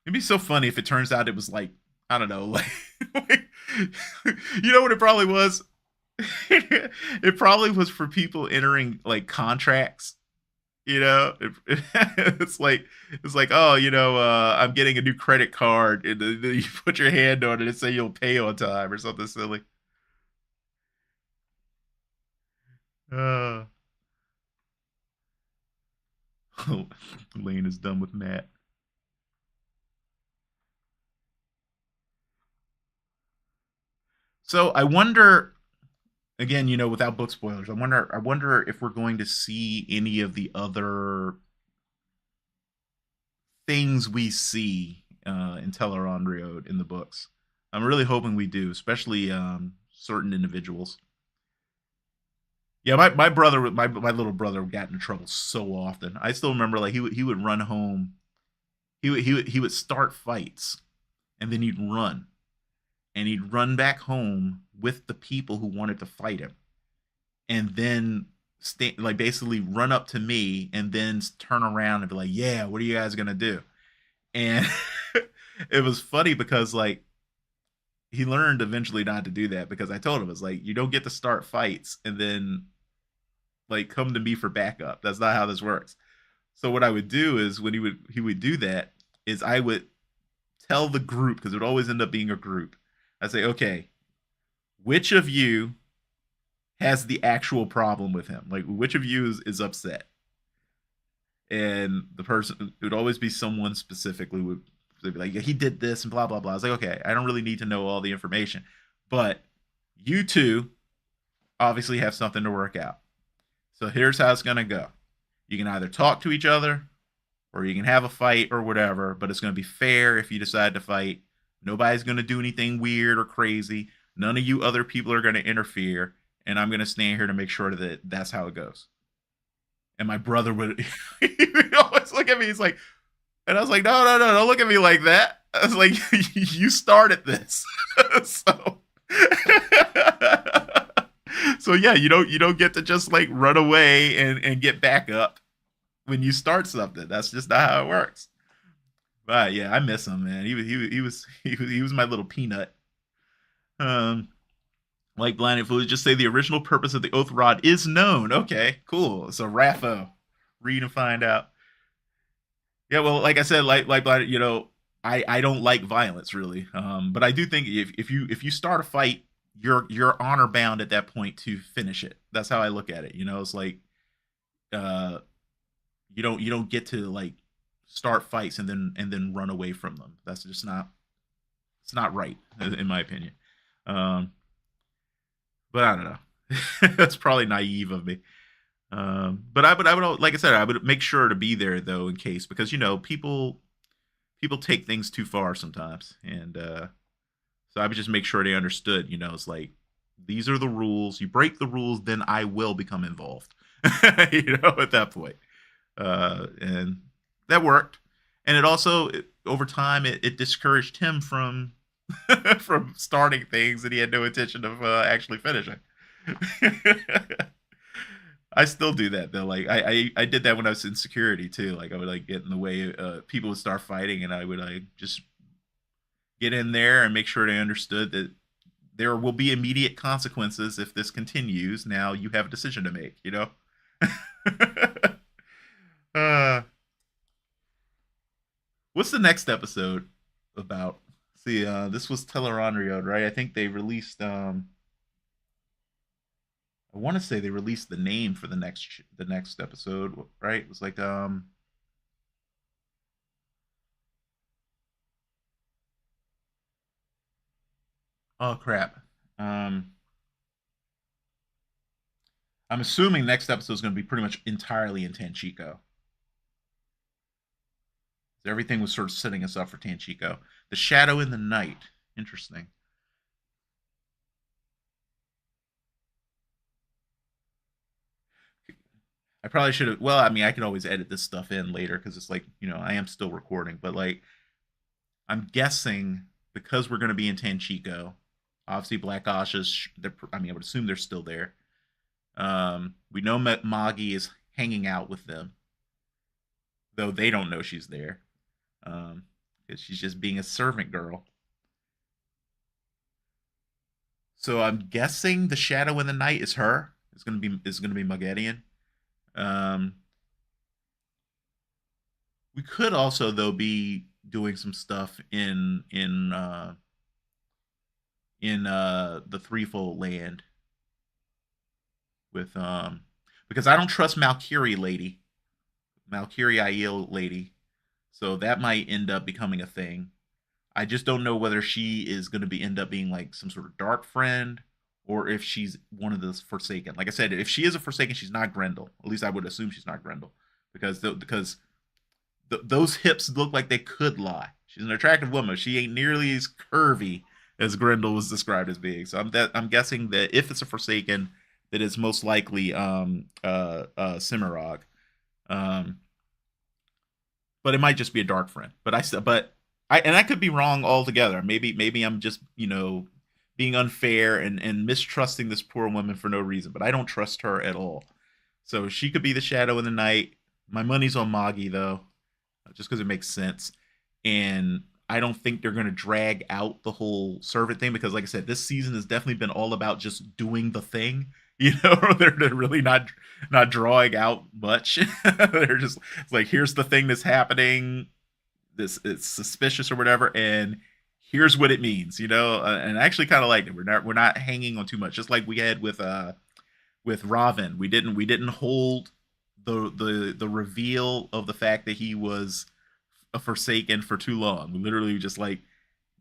It'd be so funny if it turns out it was like, I don't know, like you know what it probably was? It probably was for people entering like contracts. It's like, oh, I'm getting a new credit card, and then you put your hand on it and say you'll pay on time or something silly. Uh, Lane is done with Matt. So I wonder again, without book spoilers, I wonder if we're going to see any of the other things we see in Tel'aran'rhiod in the books. I'm really hoping we do, especially certain individuals. Yeah, my little brother got into trouble so often. I still remember like he would run home. He would start fights, and then he'd run, and he'd run back home with the people who wanted to fight him, and then like basically run up to me and then turn around and be like, "Yeah, what are you guys gonna do?" And it was funny because like he learned eventually not to do that because I told him it's like you don't get to start fights and then like come to me for backup. That's not how this works. So what I would do is when he would do that is I would tell the group because it would always end up being a group. I'd say, okay, which of you has the actual problem with him? Like which of you is upset? And the person it would always be someone specifically would they'd be like, yeah, he did this and blah blah blah. I was like, okay, I don't really need to know all the information, but you two obviously have something to work out. So here's how it's gonna go. You can either talk to each other or you can have a fight or whatever, but it's gonna be fair if you decide to fight. Nobody's gonna do anything weird or crazy. None of you other people are gonna interfere, and I'm gonna stand here to make sure that that's how it goes. And my brother would he would always look at me. He's like, and I was like, no, no, no, don't look at me like that. I was like, you started this, so so yeah, you don't get to just like run away and get back up when you start something. That's just not how it works. But yeah, I miss him, man. He was my little peanut. Um, like Blinded Fools, just say the original purpose of the Oath Rod is known. Okay, cool. So Rapho, read and find out. Yeah, well, like I said, like Blinded, I don't like violence really. But I do think if you start a fight, you're honor bound at that point to finish it. That's how I look at it. It's like uh you don't get to like start fights and then run away from them. That's just not it's not right in my opinion. Um, but I don't know. That's probably naive of me. But I would like I said I would make sure to be there though in case because people take things too far sometimes and so I would just make sure they understood. It's like these are the rules. You break the rules, then I will become involved. At that point, and that worked. And it also over time it discouraged him from from starting things that he had no intention of actually finishing. I still do that though. Like I did that when I was in security too. Like I would like get in the way. People would start fighting, and I would like just get in there and make sure they understood that there will be immediate consequences if this continues. Now you have a decision to make. uh, what's the next episode about? See, this was Tel'aran'rhiod, right? I think they released. I want to say they released the name for the next episode, right? It was like oh crap. Um, I'm assuming next episode is going to be pretty much entirely in Tanchico. Everything was sort of setting us up for Tanchico. The Shadow in the Night. Interesting. I probably should have. Well, I mean, I can always edit this stuff in later because it's like I am still recording, but like I'm guessing because we're going to be in Tanchico, obviously Black Asha's. I mean, I would assume they're still there. We know Magi is hanging out with them, though they don't know she's there. Because she's just being a servant girl. So I'm guessing the Shadow in the Night is her. It's gonna be Maggedian. Um, we could also though be doing some stuff in the threefold land with because I don't trust Malkiri Aiel lady, so that might end up becoming a thing. I just don't know whether she is going to be end up being like some sort of dark friend or if she's one of those Forsaken. Like I said, if she is a Forsaken, she's not Grendel. At least I would assume she's not Grendel because those hips look like they could lie. She's an attractive woman. She ain't nearly as curvy as Grendel was described as being. So I'm guessing that if it's a Forsaken, that it's most likely Cimarog. Um, but it might just be a dark friend. But I could be wrong altogether. Maybe I'm just being unfair and mistrusting this poor woman for no reason. But I don't trust her at all. So she could be the shadow in the night. My money's on Moggy though, just because it makes sense. And I don't think they're going to drag out the whole servant thing because, like I said, this season has definitely been all about just doing the thing. They're really not drawing out much. They're just it's like here's the thing that's happening. This it's suspicious or whatever, and here's what it means. And I actually kind of like it. We're not hanging on too much, just like we had with Ravin. We didn't hold the reveal of the fact that he was a Forsaken for too long. We literally just like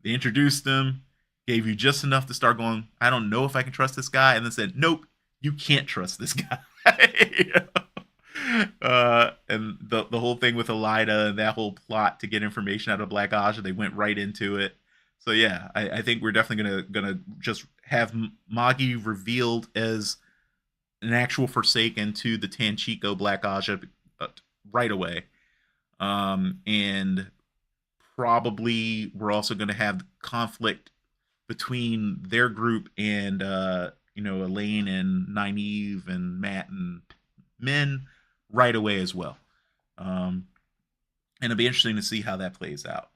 they introduced him, gave you just enough to start going, I don't know if I can trust this guy, and then said, nope, you can't trust this guy. You and the whole thing with Elida and that whole plot to get information out of Black Aja, they went right into it. So yeah, I think we're definitely gonna just have Moggy revealed as an actual Forsaken to the Tanchico Black Aja right away. And probably we're also going to have conflict between their group and Elaine and Nynaeve and Matt and Min right away as well. And it'll be interesting to see how that plays out.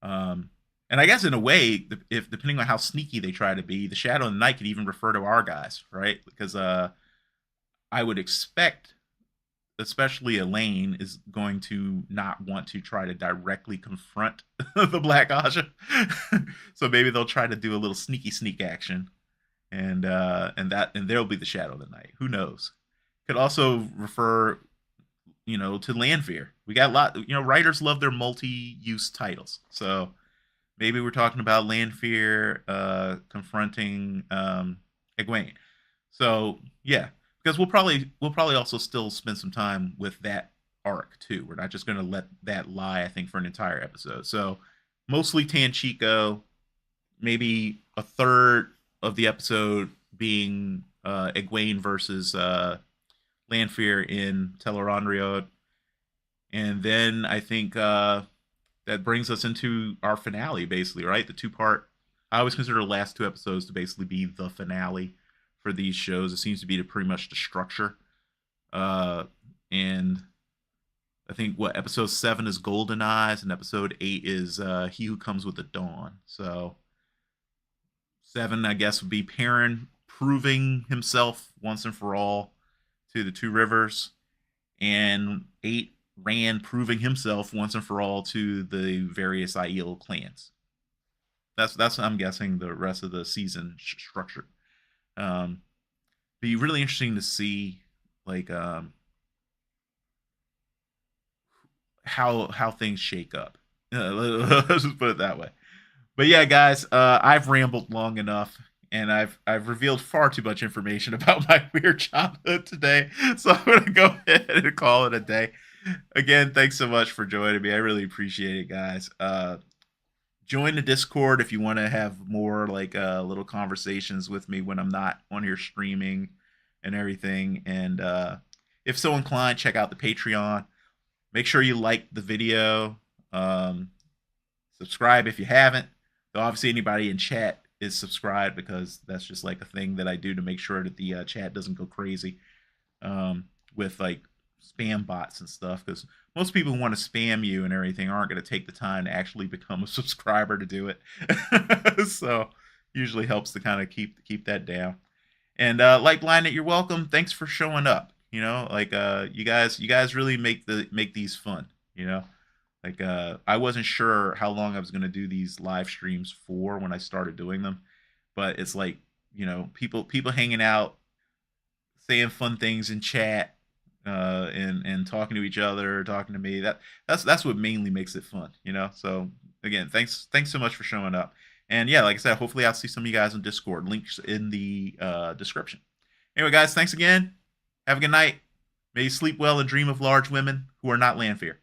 And I guess in a way, if depending on how sneaky they try to be, the Shadow and the Night could even refer to our guys, right? Because I would expect, especially Elaine, is going to not want to try to directly confront the Black Aja. So maybe they'll try to do a little sneak action, and there'll be the Shadow of the Night. Who knows? Could also refer, to Lanfear. We got a lot. Writers love their multi-use titles, so maybe we're talking about Lanfear confronting Egwene. So yeah, because we'll probably also still spend some time with that arc too. We're not just going to let that lie, I think, for an entire episode. So mostly Tanchico, maybe a third of the episode being Egwene versus Lanfear in Tel'aran'rhiod, and then I think that brings us into our finale, basically, right? The two-part. I always consider the last two episodes to basically be the finale for these shows. It seems to be pretty much the structure. And I think what episode 7 is Golden Eyes, and episode 8 is He Who Comes with the Dawn. So 7, I guess, would be Perrin proving himself once and for all to the Two Rivers, and 8 Rand proving himself once and for all to the various Aiel clans. That's I'm guessing the rest of the season structure. Be really interesting to see like how things shake up. Let's just put it that way. But yeah, guys, I've rambled long enough, and I've revealed far too much information about my weird childhood today. So I'm gonna go ahead and call it a day. Again, thanks so much for joining me. I really appreciate it, guys. Join the Discord if you want to have more like little conversations with me when I'm not on here streaming and everything. And if so inclined, check out the Patreon. Make sure you like the video. Subscribe if you haven't. Though obviously anybody in chat is subscribed, because that's just like a thing that I do to make sure that the chat doesn't go crazy with like spam bots and stuff, because most people who want to spam you and everything aren't going to take the time to actually become a subscriber to do it. So usually helps to kind of keep that down. And like Blinded, you're welcome. Thanks for showing up. Like you guys really make these fun. Like I wasn't sure how long I was going to do these live streams for when I started doing them, but it's like people hanging out, saying fun things in chat, and talking to each other, talking to me. That's what mainly makes it fun. So again, thanks so much for showing up. And yeah, like I said, hopefully I'll see some of you guys on Discord. Links in the description. Anyway, guys, thanks again. Have a good night. May you sleep well and dream of large women who are not Lanfear.